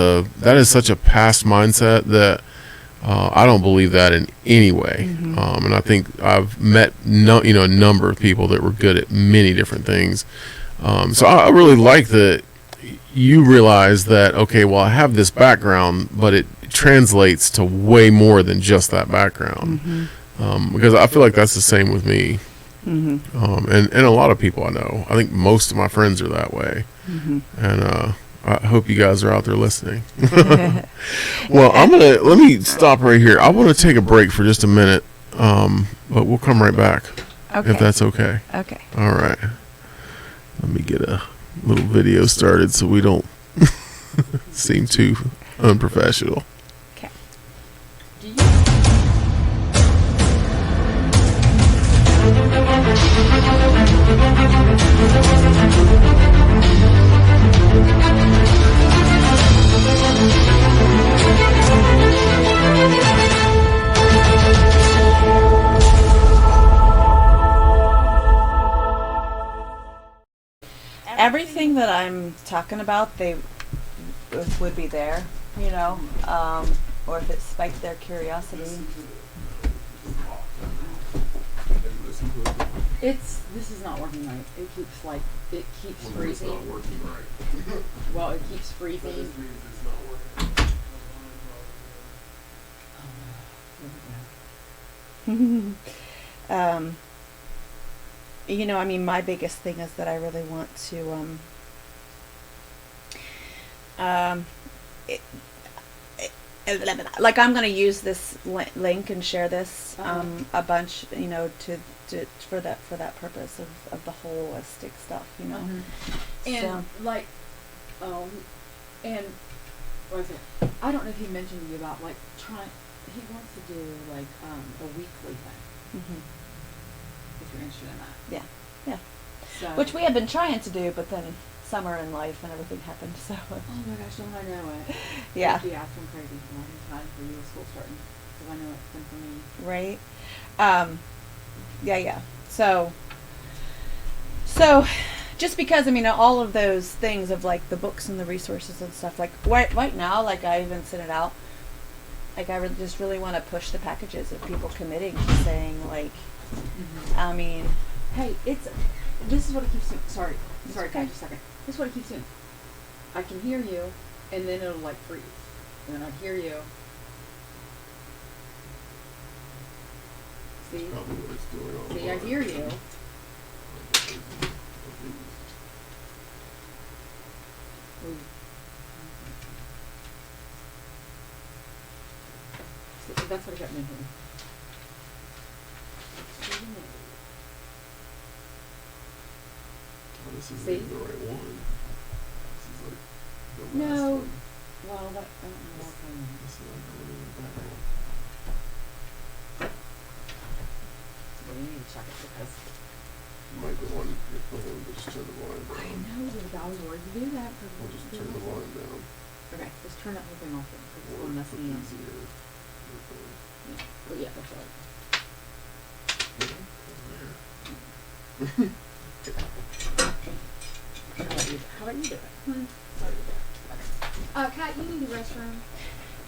A: is such a past mindset that I don't believe that in any way. And I think I've met a number of people that were good at many different things. So I really like that you realize that, okay, well, I have this background, but it translates to way more than just that background. Because I feel like that's the same with me. And a lot of people I know. I think most of my friends are that way. And I hope you guys are out there listening. Well, let me stop right here. I want to take a break for just a minute, but we'll come right back.
B: Okay.
A: If that's okay.
B: Okay.
A: All right. Let me get a little video started so we don't seem too unprofessional.
B: Okay. Everything that I'm talking about, they would be there, you know, or if it spiked their curiosity.
C: This is not working right. It keeps freezing.
A: It's not working right.
C: Well, it keeps freezing.
A: That just means it's not working.
B: You know, I mean, my biggest thing is that I really want to, like, I'm going to use this link and share this a bunch, you know, for that purpose of the holistic stuff, you know.
C: And like, and what is it? I don't know if he mentioned to you about like trying. He wants to do like a weekly thing. If you're interested in that.
B: Yeah.
C: So,
B: Which we have been trying to do, but then summer and life and everything happened, so.
C: oh my gosh, don't I know it?
B: Yeah.
C: I'd be asking crazy for a long time for you with school starting. Because I know it's been for me.
B: Right. Yeah. So just because, I mean, all of those things of like the books and the resources and stuff, like right now, like I even sent it out, like I just really want to push the packages of people committing to saying like, I mean,
C: Hey, this is what it keeps doing. Sorry,
B: okay.
C: guys, just a second. This is what it keeps doing. I can hear you, and then it'll like freeze. And then I hear you. See?
A: Probably what it's doing on
C: See, I hear you. See, that's what it got me here.
A: Oh, this isn't
C: See?
A: even the right one. This is like the last
C: No.
A: one.
C: Well, I don't know what's going on.
A: This is like the one in the background.
C: Well, you need to check it because
A: Might be one your phone, but just turn the volume
C: I
A: down.
C: know that I was worried to do that.
A: Or just turn the volume down.
C: Okay, just turn that whole thing off then, because it's
A: Or
C: going to mess
A: put
C: me up.
A: these in your phone.
C: Yeah. Well, yeah, that's right.
A: Yeah, over there.
C: How about you do it? Kat, you need the restroom.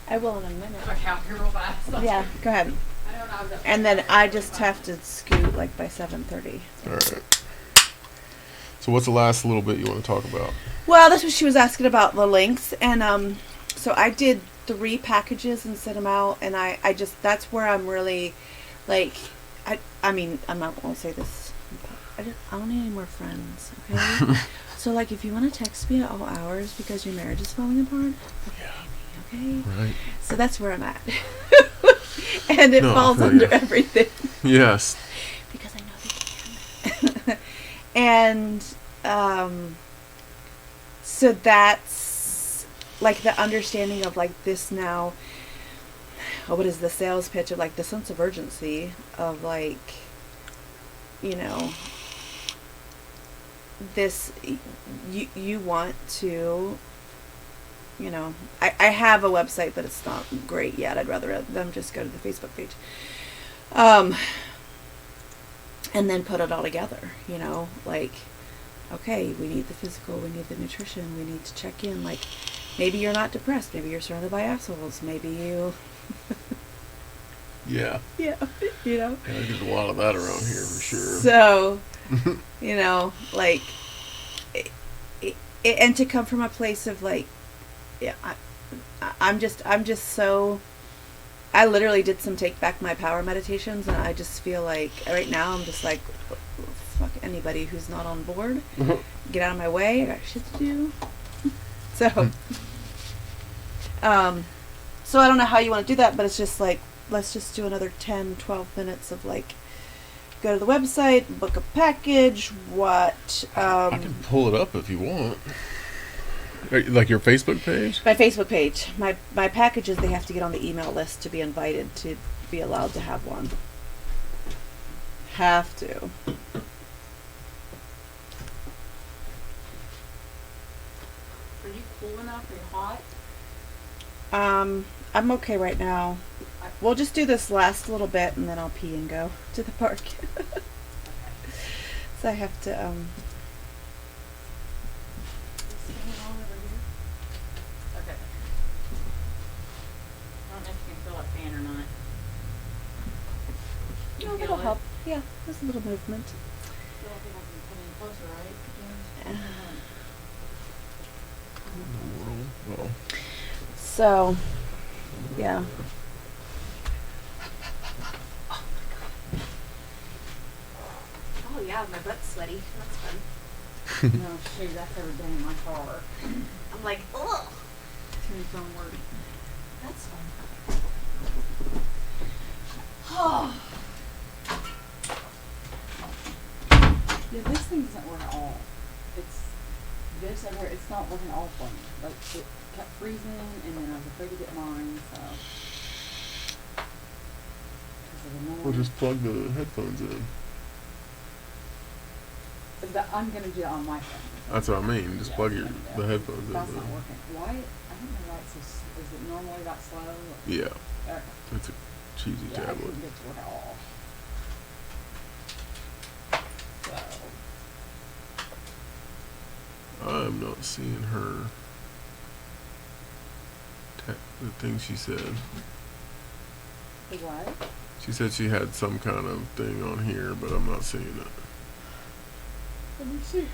B: I will in a minute.
C: Okay, out here real fast.
B: Yeah, go ahead.
C: I know when I was up
B: And then I just have to scoot like by 7:30.
A: All right. So what's the last little bit you want to talk about?
B: Well, that's what she was asking about, the links, and so I did 3 packages and sent them out, and I just, that's where I'm really, like, I mean, I'm not gonna say this, I don't need any more friends, okay? So like, if you want to text me at all hours because your marriage is falling apart, okay?
A: Right.
B: So that's where I'm at, and it
A: No, I
B: falls
A: feel
B: under
A: ya.
B: everything.
A: Yes.
B: Because I know they can. And so that's like the understanding of like this now. Oh, what is the sales pitch of like the sense of urgency of like, you know, this you want to, you know, I have a website, but it's not great yet. I'd rather them just go to the Facebook page. And then put it all together, you know, like, okay, we need the physical, we need the nutrition, we need to check in, like, maybe you're not depressed, maybe you're surrounded by assholes, maybe you...
A: Yeah.
B: Yeah, you know?
A: Yeah, there's a lot of that around here for sure.
B: So, you know, like, and to come from a place of like, yeah, I'm just so. I literally did some take back my power meditations, and I just feel like right now I'm just like, fuck anybody who's not on board, get out of my way. I got shit to do. So, so I don't know how you want to do that, but it's just like, let's just do another 10, 12 minutes of like, go to the website, book a package, what,
A: I can pull it up if you want. Like your Facebook page?
B: my Facebook page. My packages, they have to get on the email list to be invited to be allowed to have one. Have to.
C: Are you cool enough? Are you hot?
B: I'm okay right now. We'll just do this last little bit and then I'll pee and go to the park. So I have to,
C: Okay. I don't know if you can feel that fan or not. You
B: no,
C: feel
B: that'll
C: it?
B: help. Yeah, there's a little movement.
C: I don't think I can put any closer, right?
A: Well,
B: So, yeah.
D: Oh yeah, my butt's sweaty. That's fun.
C: No, shoot, that's ever been in my car.
D: I'm like, ugh,
C: Too many phone words.
D: that's fun.
C: Oh. Yeah, this thing doesn't work at all. It's this over. It's not working at all for me. Like it kept freezing, and then I was afraid to get mine. So. 'Cause of the
A: we'll
C: noise.
A: just plug the headphones in.
C: I'm gonna do it on my phone.
A: That's what I mean. Just
C: Yeah,
A: plug
C: that's what I'm gonna
A: the
C: do.
A: headphones in.
C: That's not working. Why? I don't know why it's so. Is it normally that slow?
A: Yeah,
C: Okay.
A: it's a cheesy
C: Yeah, I
A: tablet.
C: couldn't get to work at all. So.
A: I'm not seeing her. The thing she said.
C: The what?
A: She said she had some kind of thing on here, but I'm not seeing it.
C: Let me see.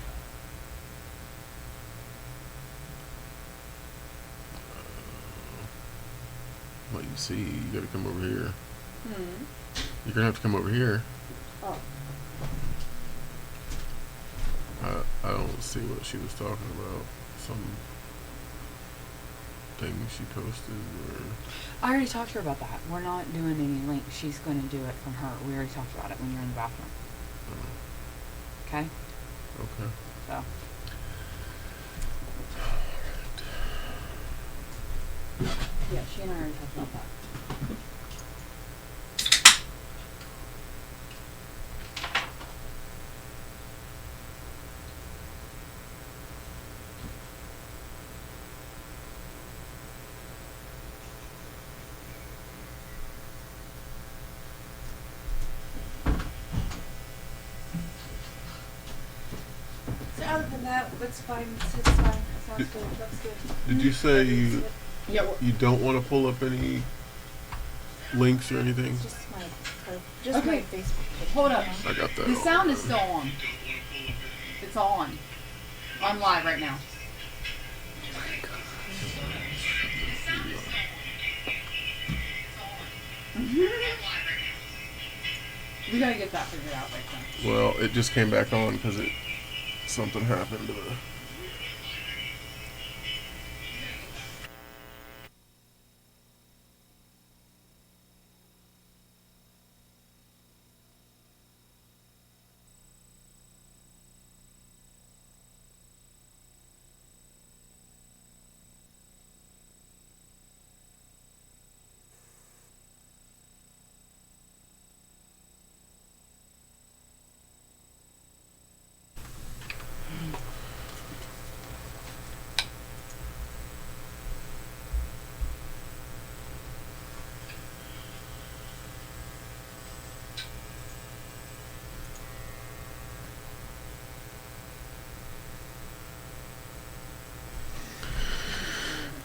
A: What you see, you gotta come over here.
C: Hmm.
A: You're gonna have to come over here.
C: Oh.
A: I don't see what she was talking about. Some thing she posted or
C: I already talked to her about that. We're not doing any links. She's going to do it from her. We already talked about it when you're in the bathroom. Okay?
A: okay.
C: So. Yeah, she and I already talked about that.
D: So other than that, it's fine. It's fine. That sounds good. That's good.
A: Did you say you
C: Yeah, well,
A: you don't want to pull up any links or anything?
D: It's just my
C: Okay.
D: Facebook page.
C: hold up.
A: I got that.
C: The sound is still on. It's on. I'm live right now. We gotta get that figured out right then.
A: Well, it just came back on because something happened to the.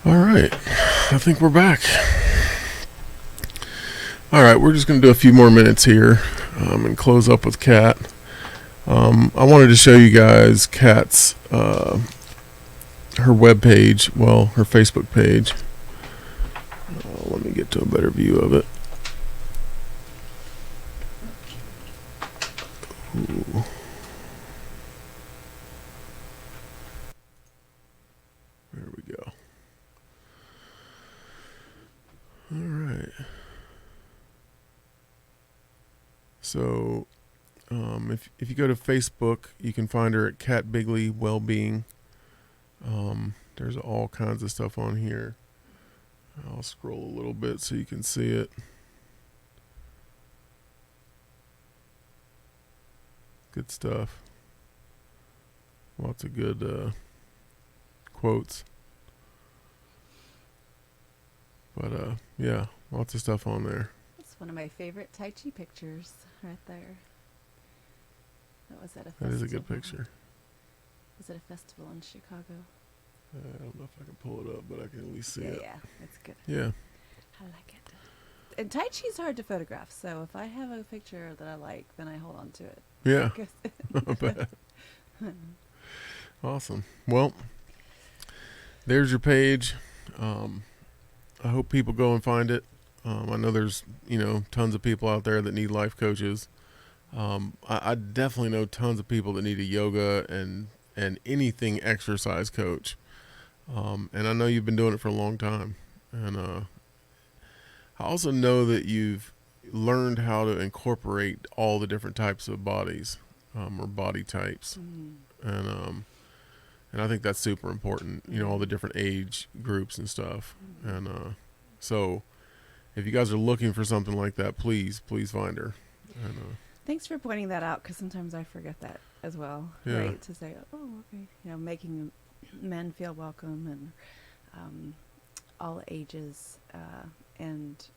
A: All right, I think we're back. All right, we're just going to do a few more minutes here and close up with Kat. I wanted to show you guys Kat's her webpage, well, her Facebook page. Let me get to a better view of it. Ooh. There we go. All right. So, if you go to Facebook, you can find her at Kat Bigley Wellbeing. There's all kinds of stuff on here. I'll scroll a little bit so you can see it. Good stuff. Lots of good quotes. But yeah, lots of stuff on there.
B: That's one of my favorite Tai Chi pictures right there. That was at a festival.
A: That is a good picture.
B: Was it a festival in Chicago?
A: I don't know if I can pull it up, but I can at least see it.
B: Yeah, it's good.
A: Yeah.
B: I like it. And Tai Chi is hard to photograph, so if I have a picture that I like, then I hold on to it.
A: Yeah. I bet. Awesome. Well, there's your page. I hope people go and find it. I know there's, tons of people out there that need life coaches. I definitely know tons of people that need a yoga and anything exercise coach. And I know you've been doing it for a long time. And I also know that you've learned how to incorporate all the different types of bodies or body types. And I think that's super important, all the different age groups and stuff. And so if you guys are looking for something like that, please find her. And,
B: Thanks for pointing that out, because sometimes I forget that as well.
A: Yeah.
B: Right? To say, oh, okay. Making men feel welcome and all ages and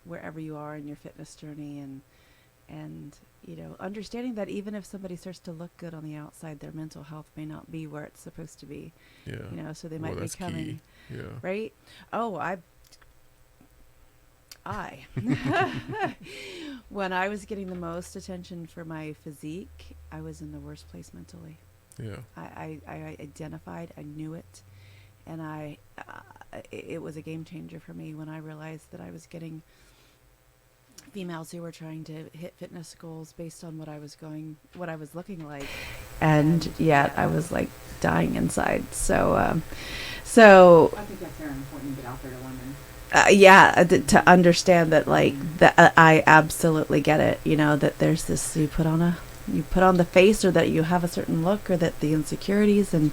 B: wherever you are in your fitness journey and understanding that even if somebody starts to look good on the outside, their mental health may not be where it's supposed to be.
A: yeah.
B: So they might be coming.
A: Key. Yeah.
B: Right? Oh, I when I was getting the most attention for my physique, I was in the worst place mentally.
A: Yeah.
B: I identified, I knew it, and it was a game changer for me when I realized that I was getting females who were trying to hit fitness goals based on what I was looking like, and yet I was like dying inside. So
C: I think that's very important to get out there to women.
B: To understand that, that I absolutely get it. That there's this, you put on the face, or that you have a certain look, or that the insecurities and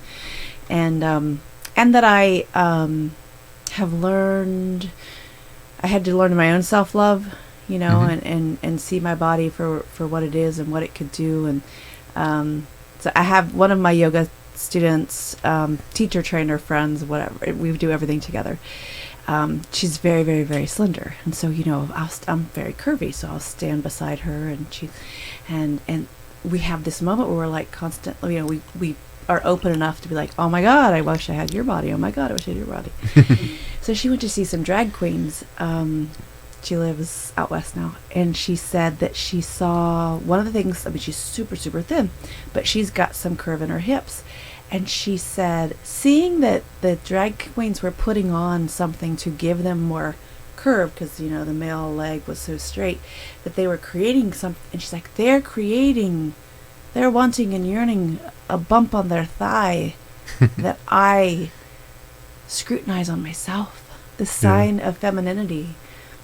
B: that I have learned. I had to learn my own self-love, and see my body for what it is and what it could do. And so I have one of my yoga students, teacher, trainer, friends, whatever. We do everything together. She's very, very, very slender, and so I'm very curvy, so I'll stand beside her, and we have this moment where we're like constantly, we are open enough to be like, oh my God, I wish I had your body. Oh my God, I wish I had your body. So she went to see some drag queens. She lives out west now, and she said that she saw one of the things. I mean, she's super, super thin, but she's got some curve in her hips. And she said, seeing that the drag queens were putting on something to give them more curve, because, the male leg was so straight, that they were creating something. And she's like, they're wanting and yearning a bump on their thigh that I scrutinize on myself. The sign of femininity.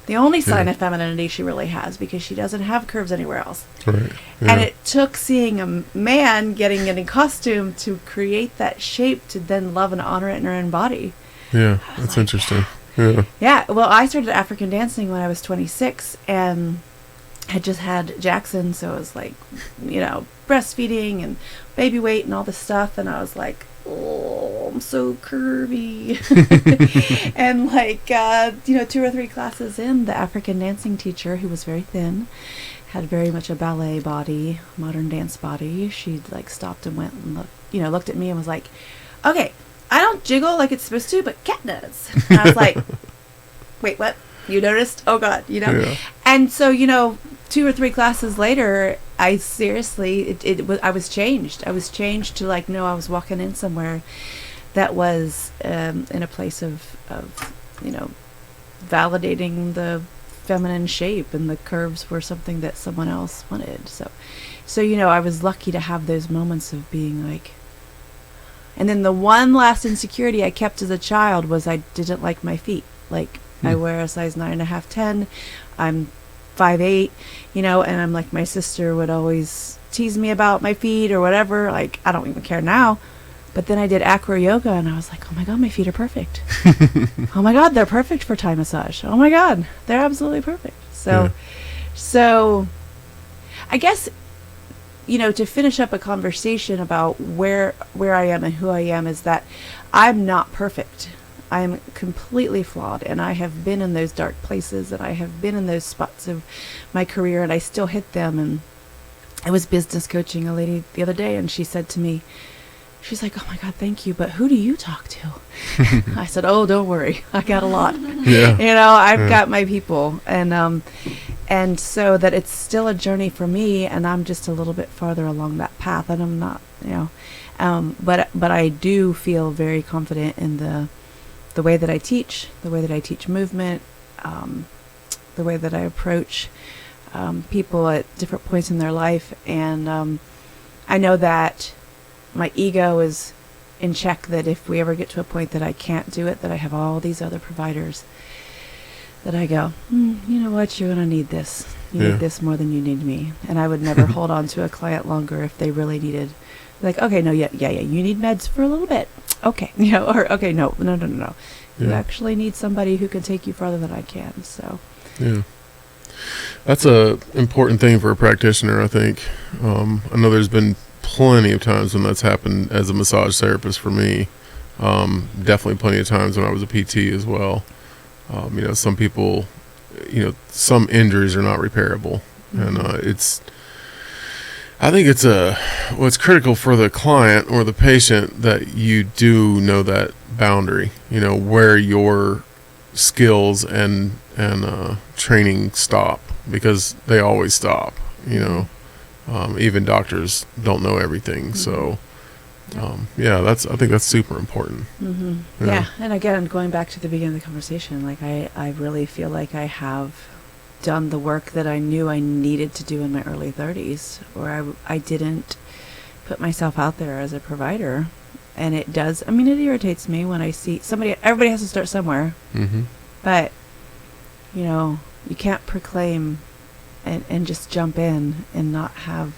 B: The only sign of femininity she really has, because she doesn't have curves anywhere else.
A: Right. Yeah.
B: And it took seeing a man getting in costume to create that shape to then love and honor it in her own body.
A: Yeah, that's like, interesting. Yeah.
B: Yeah. Well, I started African dancing when I was 26 and had just had Jackson. So it was like, breastfeeding and baby weight and all this stuff. And I was like, oh, I'm so curvy. And 2 or 3 classes in, the African dancing teacher, who was very thin, had very much a ballet body, modern dance body. She stopped and went and looked at me and was like, okay, I don't jiggle like it's supposed to, but Kat does. And I was like, wait, what? You noticed? Oh God,
A: Yeah.
B: And so, 2 or 3 classes later, I seriously, it was, I was changed. I was changed to like, no, I was walking in somewhere that was in a place of, you know, validating the feminine shape, and the curves were something that someone else wanted. So, you know, I was lucky to have those moments of being like, and then the one last insecurity I kept as a child was I didn't like my feet. Like, I wear a size 9.5, 10. I'm 5'8", you know, and I'm like, my sister would always tease me about my feet or whatever. Like, I don't even care now. But then I did acro yoga, and I was like, oh my God, my feet are perfect. Oh my God, they're perfect for Thai massage. Oh my God, they're absolutely perfect. So I guess, you know, to finish up a conversation about where I am and who I am, is that I'm not perfect. I am completely flawed, and I have been in those dark places, and I have been in those spots of my career, and I still hit them. And I was business coaching a lady the other day, and she said to me, she's like, oh my God, thank you, but who do you talk to? I said, oh, don't worry, I got a lot.
A: Yeah.
B: You know, I've got my people, and so that it's still a journey for me, and I'm just a little bit farther along that path, and I'm not, you know, but I do feel very confident in the way that I teach, the way that I teach movement, the way that I approach people at different points in their life. And I know that my ego is in check, that if we ever get to a point that I can't do it, that I have all these other providers that I go, you know what, you're going to need this. You need this more than you need me. And I would never hold on to a client longer if they really needed, like, okay, no, yeah, you need meds for a little bit. Okay, you know, or okay, no. You actually need somebody who can take you farther than I can. So
A: yeah, that's a important thing for a practitioner, I think. I know there's been plenty of times when that's happened as a massage therapist for me. Definitely plenty of times when I was a PT as well. You know, some people, you know, some injuries are not repairable, and I think it's critical for the client or the patient that you do know that boundary, you know, where your skills and training stop, because they always stop, you know. Even doctors don't know everything. So I think that's super important.
B: Yeah. And again, going back to the beginning of the conversation, like I really feel like I have done the work that I knew I needed to do in my early 30s, where I didn't put myself out there as a provider. And it does, I mean, it irritates me when I see everybody has to start somewhere. But, you know, you can't proclaim and just jump in and not have,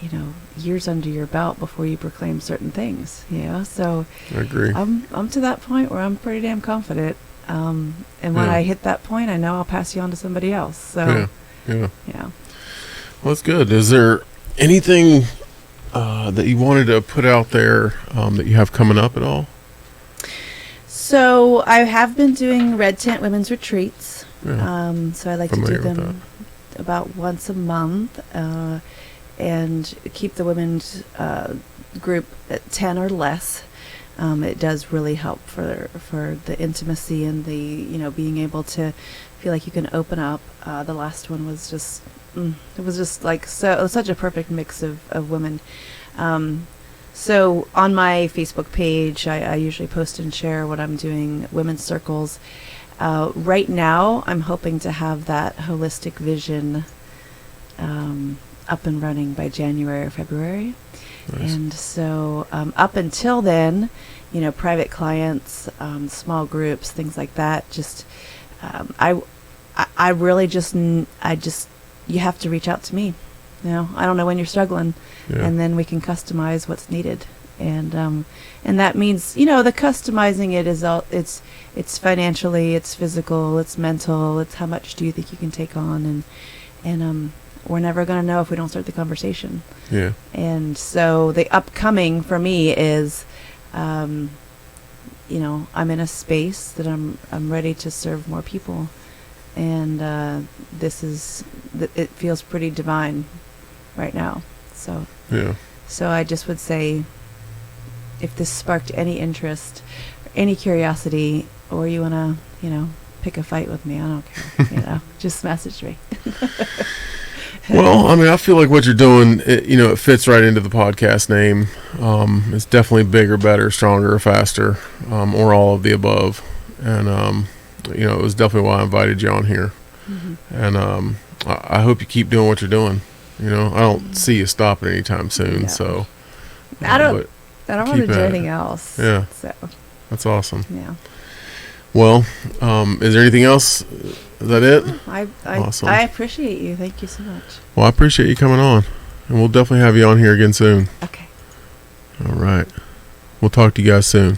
B: you know, years under your belt before you proclaim certain things, you know. So
A: I agree.
B: I'm to that point where I'm pretty damn confident. And when I hit that point, I know I'll pass you on to somebody else. So
A: yeah.
B: Well,
A: that's good. Is there anything that you wanted to put out there that you have coming up at all?
B: So I have been doing red tent women's retreats. So I like to do them about once a month, and keep the women's group at 10 or less. It does really help for the intimacy and the, you know, being able to feel like you can open up. The last one was just it was just like such a perfect mix of women. So on my Facebook page, I usually post and share what I'm doing, women's circles. Right now, I'm hoping to have that holistic vision up and running by January or February. Nice. And so up until then, you know, private clients, small groups, things like that. Just I really just you have to reach out to me. You know, I don't know when you're struggling, and then we can customize what's needed. And that means, you know, the customizing it is all, it's financially, it's physical, it's mental, it's how much do you think you can take on, and we're never going to know if we don't start the conversation. Yeah. And so the upcoming for me is, you know, I'm in a space that I'm ready to serve more people, and it feels pretty divine right now. So so I just would say, if this sparked any interest, any curiosity, or you want to, you know, pick a fight with me, I don't care. You know, just message me.
A: Well, I mean, I feel like what you're doing, it fits right into the podcast name. It's definitely bigger, better, stronger, faster, or all of the above. And, it was definitely why I invited you on here.
B: Mhm.
A: And I hope you keep doing what you're doing. I don't see you stopping anytime soon.
B: No.
A: So
B: I don't
A: but
B: want to
A: keep
B: do
A: at it.
B: anything else.
A: Yeah.
B: So,
A: that's awesome.
B: yeah.
A: Well, is there anything else? Is that it? Awesome.
B: I appreciate you. Thank you so much.
A: Well, I appreciate you coming on. And we'll definitely have you on here again soon.
B: Okay.
A: All right. We'll talk to you guys soon.